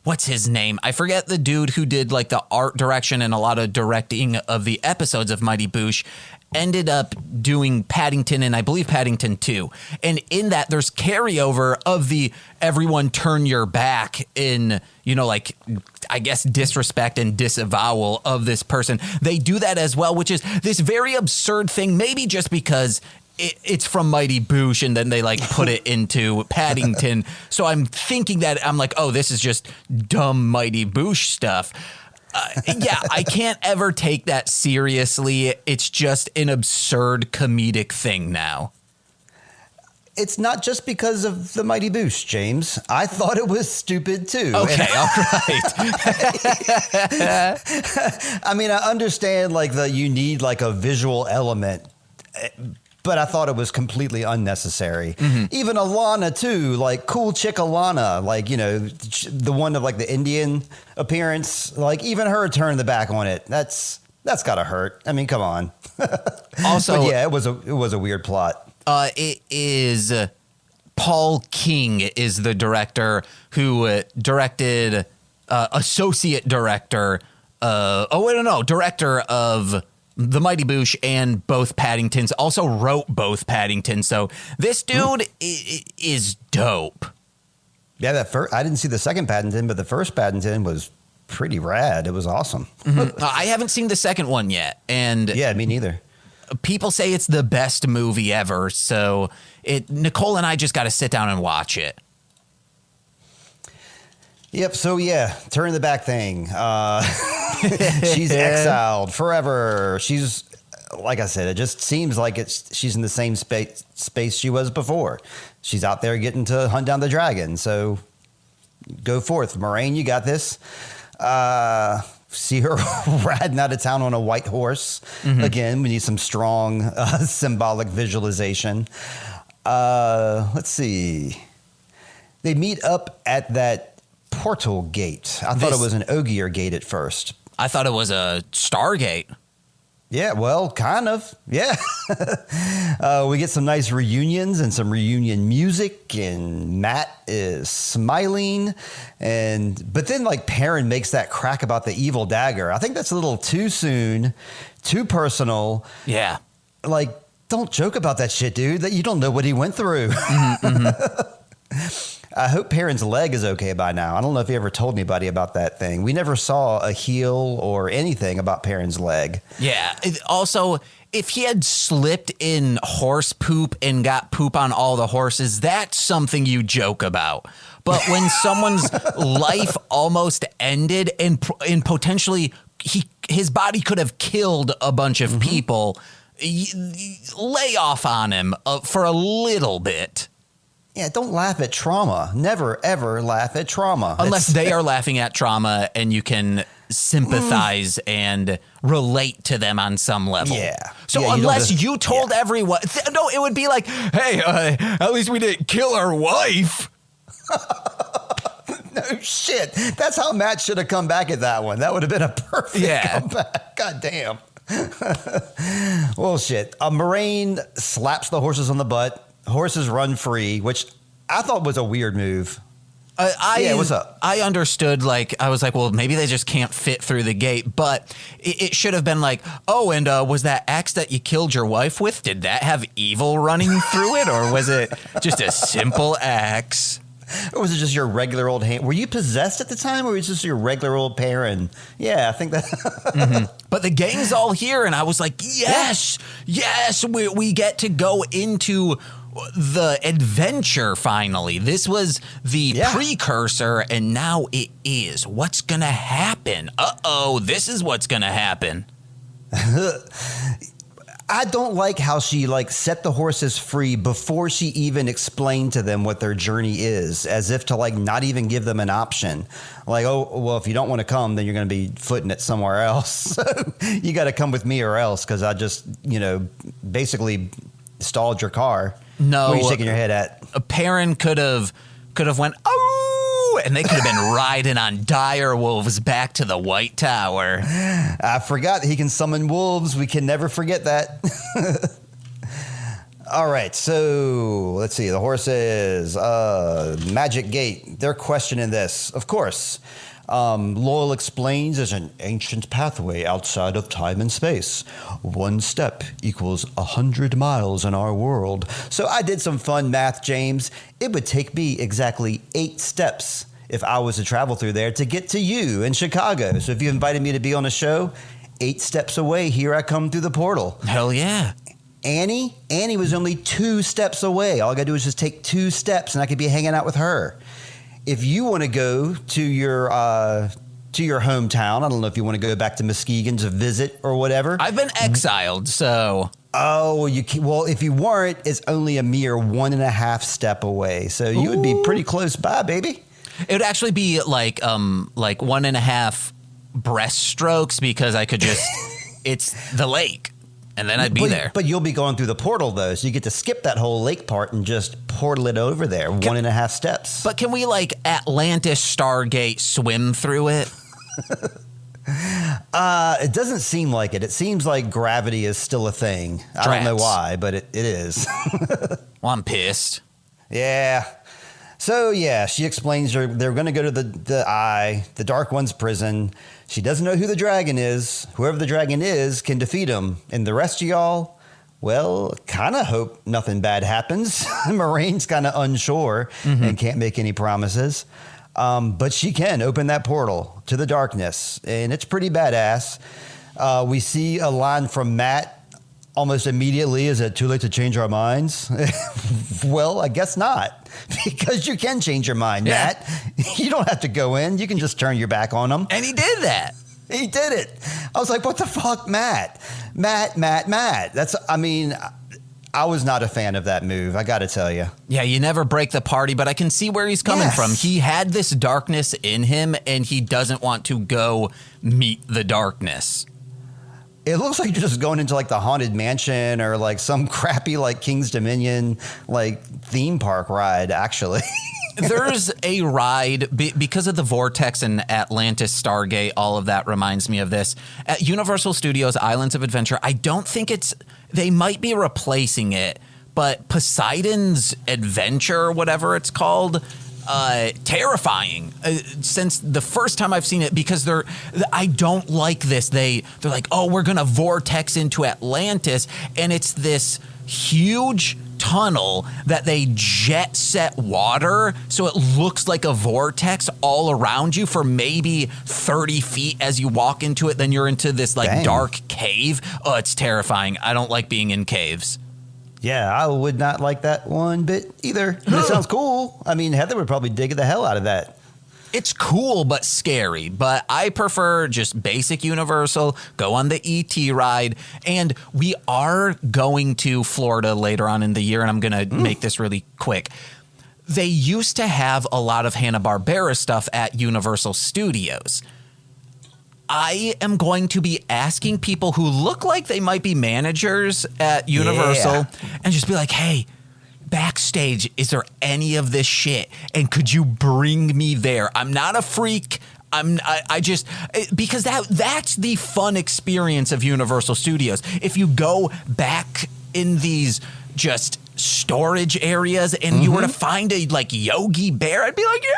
what's his name? I forget the dude who did like the art direction and a lot of directing of the episodes of Mighty Boosh ended up doing Paddington and I believe Paddington 2. And in that there's carryover of the everyone turn your back in, you know, like I guess disrespect and disavowal of this person. They do that as well, which is this very absurd thing, maybe just because it's from Mighty Boosh and then they like put it into Paddington. So I'm thinking that I'm like, oh, this is just dumb Mighty Boosh stuff. Yeah, I can't ever take that seriously. It's just an absurd comedic thing now. It's not just because of the Mighty Boosh, James. I thought it was stupid too. Okay, all right. I mean, I understand like you need like a visual element, but I thought it was completely unnecessary. Mm-hmm. Even Alana too, like cool chick Alana, like, you know, the one of like the Indian appearance, like even her turned the back on it. That's gotta hurt. I mean, come on. Also, but yeah, it was a weird plot. It is Paul King is the director who directed associate director. Director of The Mighty Boosh and both Paddingtons. Also wrote both Paddingtons. So this dude is dope. Yeah, I didn't see the second Paddington, but the first Paddington was pretty rad. It was awesome. Mm-hmm. I haven't seen the second one yet, and yeah, me neither. People say it's the best movie ever, so Nicole and I just got to sit down and watch it. Yep. So yeah, turn the back thing. She's exiled forever. She's, like I said, it just seems like she's in the same space she was before. She's out there getting to hunt down the dragon. So go forth, Moraine. You got this. See her riding out of town on a white horse. Mm-hmm. Again, we need some strong symbolic visualization. Let's see. They meet up at that portal gate. I thought it was an Ogier gate at first. I thought it was a Stargate. Yeah, well, kind of. Yeah. We get some nice reunions and some reunion music, and Matt is smiling. But then, like, Perrin makes that crack about the evil dagger. I think that's a little too soon, too personal. Yeah. Like, don't joke about that shit, dude. That you don't know what he went through. Mm-hmm, mm-hmm. I hope Perrin's leg is okay by now. I don't know if he ever told anybody about that thing. We never saw a heel or anything about Perrin's leg. Yeah. Also, if he had slipped in horse poop and got poop on all the horses, that's something you joke about. But when someone's life almost ended and potentially his body could have killed a bunch of people, lay off on him for a little bit. Yeah, don't laugh at trauma. Never, ever laugh at trauma. Unless they are laughing at trauma and you can sympathize and relate to them on some level. Yeah. So unless you told everyone... No, it would be like, hey, at least we didn't kill our wife. No shit. That's how Matt should have come back at that one. That would have been a perfect comeback. God damn. Well, shit. A Moraine slaps the horses on the butt. Horses run free, which I thought was a weird move. Yeah, what's up? I understood, like, I was like, well, maybe they just can't fit through the gate, but it should have been like, oh, and was that axe that you killed your wife with, did that have evil running through it, or was it just a simple axe? Or was it just your regular old hand? Were you possessed at the time, or was it just your regular old parent? Yeah, I think that. Mm-hmm. But the gang's all here, and I was like, yes, we get to go into the adventure finally. This was the precursor, and now it is. What's gonna happen? This is what's gonna happen. I don't like how she set the horses free before she even explained to them what their journey is, as if to not even give them an option. Like, oh, well, if you don't want to come, then you're going to be footing it somewhere else. So you got to come with me or else, because I just, basically stalled your car. No, what are you shaking your head at? A Perrin could have went, oh, and they could have been riding on dire wolves back to the White Tower. I forgot he can summon wolves. We can never forget that. All right, so let's see. The horses, Magic Gate. They're questioning this, of course. Loyal explains there's an ancient pathway outside of time and space. 1 step equals 100 miles in our world. So I did some fun math, James. It would take me exactly 8 steps if I was to travel through there to get to you in Chicago. So if you invited me to be on a show, 8 steps away, here I come through the portal. Hell yeah. Annie was only 2 steps away. All I got to do is just take 2 steps and I could be hanging out with her. If you want to go to your hometown, I don't know if you want to go back to Muskegon to visit or whatever. I've been exiled, so. Oh, well, if you weren't, it's only a mere 1.5 step away. So you would be pretty close by, baby. It would actually be like 1.5 breaststrokes, because I could just, it's the lake. And then I'd be there. But you'll be going through the portal, though, so you get to skip that whole lake part and just portal it over there, 1.5 steps. But can we, Atlantis Stargate swim through it? It doesn't seem like it. It seems like gravity is still a thing. I don't know why, but it is. Well, I'm pissed. Yeah. So, yeah, she explains they're going to go to the Eye, the Dark One's prison. She doesn't know who the dragon is. Whoever the dragon is can defeat him. And the rest of y'all, well, kind of hope nothing bad happens. Moraine's kind of unsure and can't make any promises. But she can open that portal to the darkness, and it's pretty badass. We see a line from Matt almost immediately. Is it too late to change our minds? Well, I guess not, because you can change your mind, Matt. You don't have to go in. You can just turn your back on them. And he did that. He did it. I was like, what the fuck, Matt? Matt. I was not a fan of that move, I got to tell you. Yeah, you never break the party, but I can see where he's coming from. He had this darkness in him, and he doesn't want to go meet the darkness. It looks like you're just going into the Haunted Mansion or some crappy King's Dominion theme park ride, actually. There's a ride because of the vortex and Atlantis Stargate. All of that reminds me of this at Universal Studios Islands of Adventure. I don't think they might be replacing it, but Poseidon's Adventure or whatever it's called. Terrifying since the first time I've seen it, because I don't like this. They're like, oh, we're gonna vortex into Atlantis, and it's this huge tunnel that they jet set water so it looks like a vortex all around you for maybe 30 feet as you walk into it. Then you're into this dark cave. Oh, it's terrifying. I don't like being in caves. Yeah, I would not like that one bit either. But it sounds cool. I mean, Heather would probably dig the hell out of that. It's cool but scary, but I prefer just basic Universal, go on the ET ride, and we are going to Florida later on in the year, and I'm going to make this really quick. They used to have a lot of Hanna-Barbera stuff at Universal Studios. I am going to be asking people who look like they might be managers at Universal and just be like, hey, backstage, is there any of this shit? And could you bring me there? I'm not a freak. I just, because that's the fun experience of Universal Studios. If you go back in these just storage areas and you were to find a like Yogi Bear, I'd be like, yeah.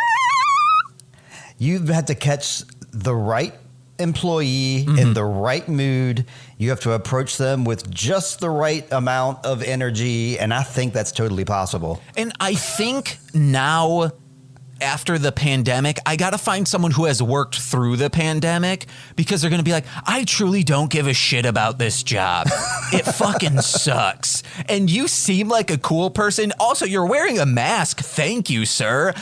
You've had to catch the right employee in the right mood. You have to approach them with just the right amount of energy, and I think that's totally possible. And I think now, after the pandemic, I got to find someone who has worked through the pandemic, because they're going to be like, I truly don't give a shit about this job. It fucking sucks. And you seem like a cool person. Also, you're wearing a mask. Thank you, sir.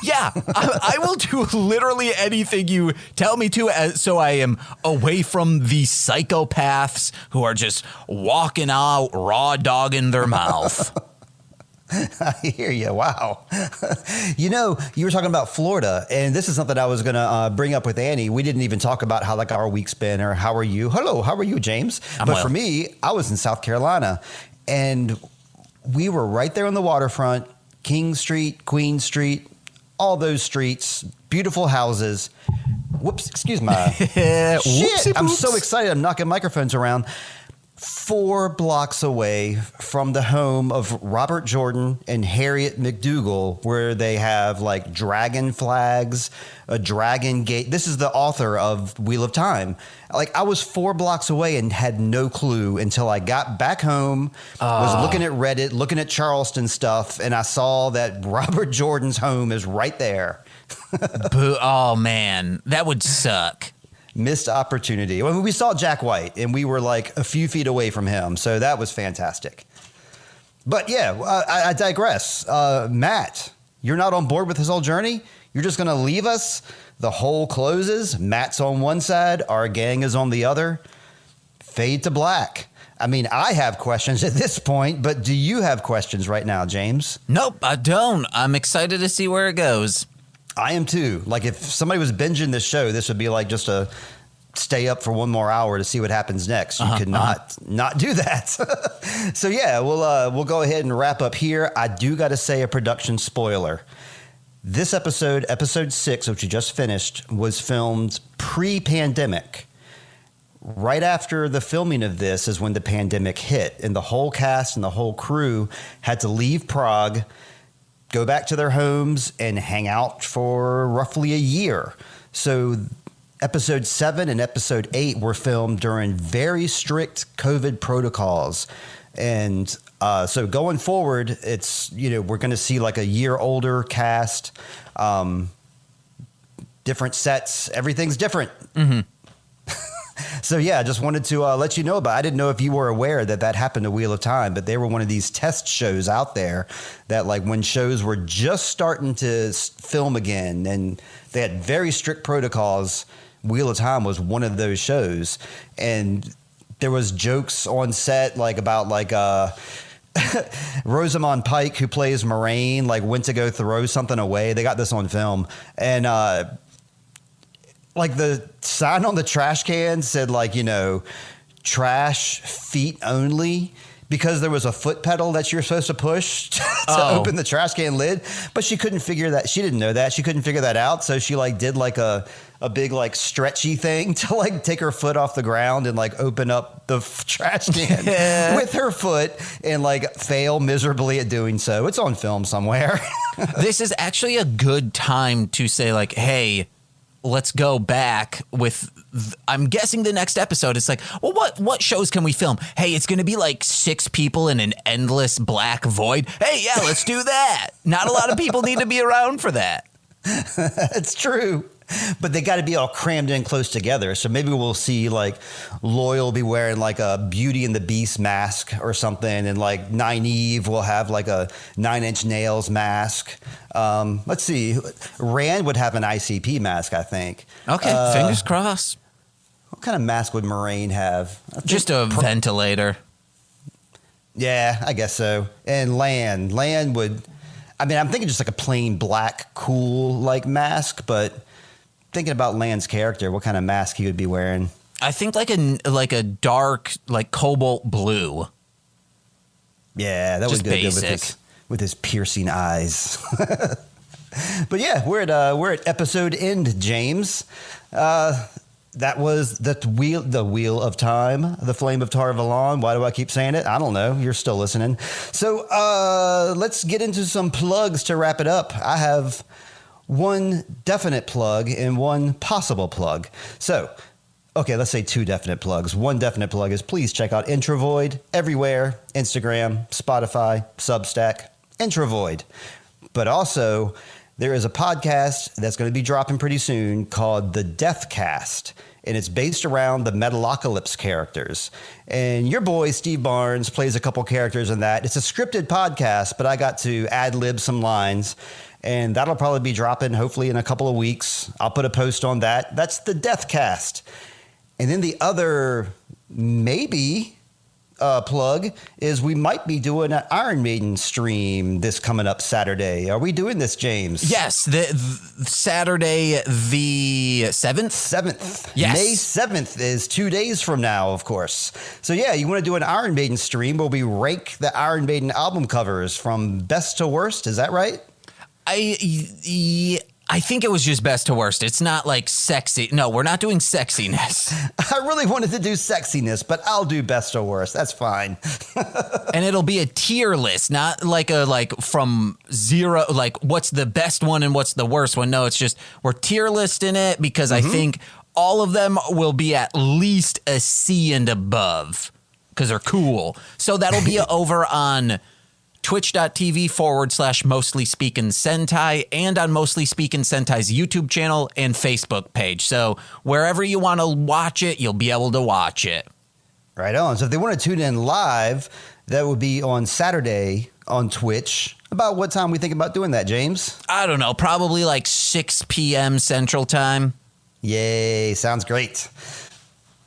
Yeah, I will do literally anything you tell me to, so I am away from the psychopaths who are just walking out, raw dogging their mouth. I hear you. Wow. You know, you were talking about Florida, and this is something I was going to bring up with Annie. We didn't even talk about how like our week's been, or how are you? Hello, how are you, James? I'm but well. For me, I was in South Carolina, and we were right there on the waterfront, King Street, Queen Street, all those streets, beautiful houses. Whoops, excuse my shit. I'm so excited. I'm knocking microphones around. 4 blocks away from the home of Robert Jordan and Harriet McDougal, where they have like dragon flags, a dragon gate. This is the author of Wheel of Time. Like, I was 4 blocks away and had no clue until I got back home, was looking at Reddit, looking at Charleston stuff, and I saw that Robert Jordan's home is right there. Oh, man, that would suck. Missed opportunity. Well, we saw Jack White, and we were like a few feet away from him, so that was fantastic. But yeah, I digress. Matt, you're not on board with this whole journey? You're just going to leave us? The hole closes. Matt's on one side. Our gang is on the other. Fade to black. I mean, I have questions at this point, but do you have questions right now, James? Nope, I don't. I'm excited to see where it goes. I am too. Like, if somebody was binging this show, this would be like just a stay up for one more hour to see what happens next. You could not do that. So yeah, we'll go ahead and wrap up here. I do got to say a production spoiler. This episode 6, which you just finished, was filmed pre-pandemic. Right after the filming of this is when the pandemic hit, and the whole cast and the whole crew had to leave Prague, go back to their homes, and hang out for roughly a year. So episode 7 and episode 8 were filmed during very strict COVID protocols. And so going forward, it's, we're going to see like a year older cast, different sets, everything's different. Mm-hmm. So yeah, I just wanted to let you know about it. I didn't know if you were aware that happened to Wheel of Time, but they were one of these test shows out there that, like, when shows were just starting to film again and they had very strict protocols, Wheel of Time was one of those shows. And there was jokes on set about Rosamund Pike, who plays Moraine, like went to go throw something away. They got this on film. And like the sign on the trash can said, trash feet only, because there was a foot pedal that you're supposed to push to open the trash can lid. But she couldn't figure that. She didn't know that. She couldn't figure that out. So she did a big stretchy thing to take her foot off the ground and open up the trash can with her foot and fail miserably at doing so. It's on film somewhere. This is actually a good time to say hey, let's go back with, I'm guessing the next episode. It's well, what shows can we film? Hey, it's going to be 6 people in an endless black void. Hey, yeah, let's do that. Not a lot of people need to be around for that. It's true. But they got to be all crammed in close together. So maybe we'll see Loyal be wearing a Beauty and the Beast mask or something. And Nynaeve will have a 9 Inch Nails mask. Let's see. Rand would have an ICP mask, I think. Okay, fingers crossed. What kind of mask would Moraine have? Just a ventilator. Yeah, I guess so. And Lan would, I'm thinking just a plain black, cool mask, but thinking about Lan's character, what kind of mask he would be wearing? I think a dark, cobalt blue. Yeah, that Just would go good basic. with his piercing eyes. But yeah, we're at episode end, James. That was the wheel of time, the Flame of Tar Valon. Why do I keep saying it? I don't know. You're still listening. So let's get into some plugs to wrap it up. I have one definite plug and one possible plug. So, okay, let's say two definite plugs. One definite plug is please check out Introvoid everywhere: Instagram, Spotify, Substack, Introvoid. But also, there is a podcast that's going to be dropping pretty soon called The Deathcast, and it's based around the Metalocalypse characters. And your boy, Steve Barnes, plays a couple characters in that. It's a scripted podcast, but I got to ad-lib some lines, and that'll probably be dropping hopefully in a couple of weeks. I'll put a post on that. That's The Deathcast. And then the other maybe plug is we might be doing an Iron Maiden stream this coming up Saturday. Are we doing this, James? Yes, the Saturday the 7th? 7th. Yes. May 7th is 2 days from now, of course. So yeah, you want to do an Iron Maiden stream where we rank the Iron Maiden album covers from best to worst. Is that right? I think it was just best to worst. It's not like sexy. No, we're not doing sexiness. I really wanted to do sexiness, but I'll do best or worst. That's fine. And it'll be a tier list, not like from zero, like what's the best one and what's the worst one. No, it's just we're tier listing it because I think all of them will be at least a C and above because they're cool. So that'll be over on twitch.tv/Mostly Speakin' Sentai and on Mostly Speakin' Sentai's YouTube channel and Facebook page. So wherever you want to watch it, you'll be able to watch it. Right on. So if they want to tune in live, that would be on Saturday on Twitch. About what time we think about doing that, James? I don't know, probably like 6 p.m. Central Time. Yay, sounds great.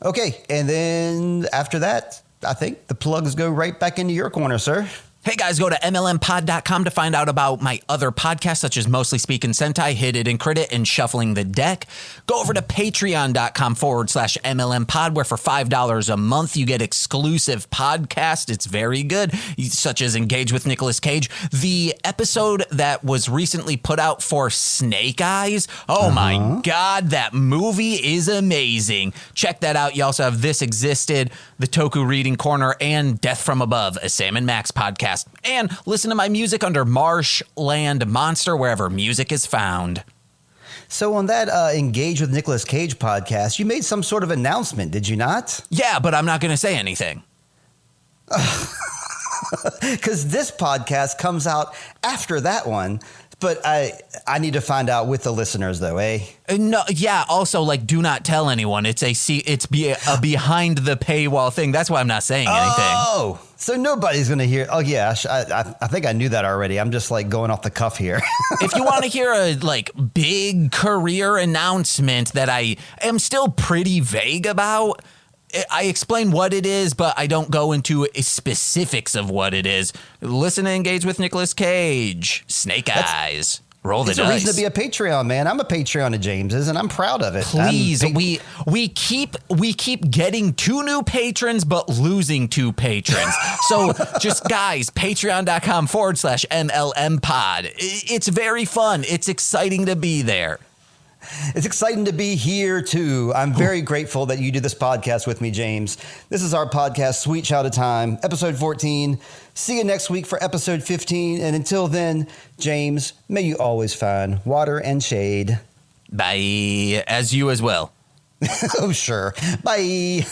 Okay, and then after that, I think the plugs go right back into your corner, sir. Hey guys, go to MLMpod.com to find out about my other podcasts such as Mostly Speakin' Sentai, Hit It and Crit It, and Shuffling the Deck. Go over to patreon.com/MLMpod where for $5 a month you get exclusive podcasts. It's very good, such as Engage with Nicolas Cage. The episode that was recently put out for Snake Eyes, oh my God, that movie is amazing. Check that out. You also have This Existed, the Toku Reading Corner, and Death from Above, a Sam and Max podcast. And listen to my music under Marshland Monster, wherever music is found. So on that Engage with Nicolas Cage podcast, you made some sort of announcement, did you not? Yeah, but I'm not going to say anything. Because this podcast comes out after that one. But I need to find out with the listeners, though, eh? No, yeah. Also, like, do not tell anyone. It's a behind the paywall thing. That's why I'm not saying anything. Oh, so nobody's going to hear. Oh, yeah. I think I knew that already. I'm just like going off the cuff here. If you want to hear a like big career announcement that I am still pretty vague about, I explain what it is, but I don't go into specifics of what it is. Listen to Engage with Nicolas Cage, Snake Eyes, Roll the It's a Dice. reason to be a Patreon, man. I'm a Patreon of James's, and I'm proud of it. Please, we keep getting 2 new patrons, but losing 2 patrons. So just guys, patreon.com/MLMpod. It's very fun. It's exciting to be there. It's exciting to be here, too. I'm very grateful that you do this podcast with me, James. This is our podcast, Sweet Child of Time, episode 14. See you next week for episode 15. And until then, James, may you always find water and shade. Bye. As you as well. Oh, sure. Bye.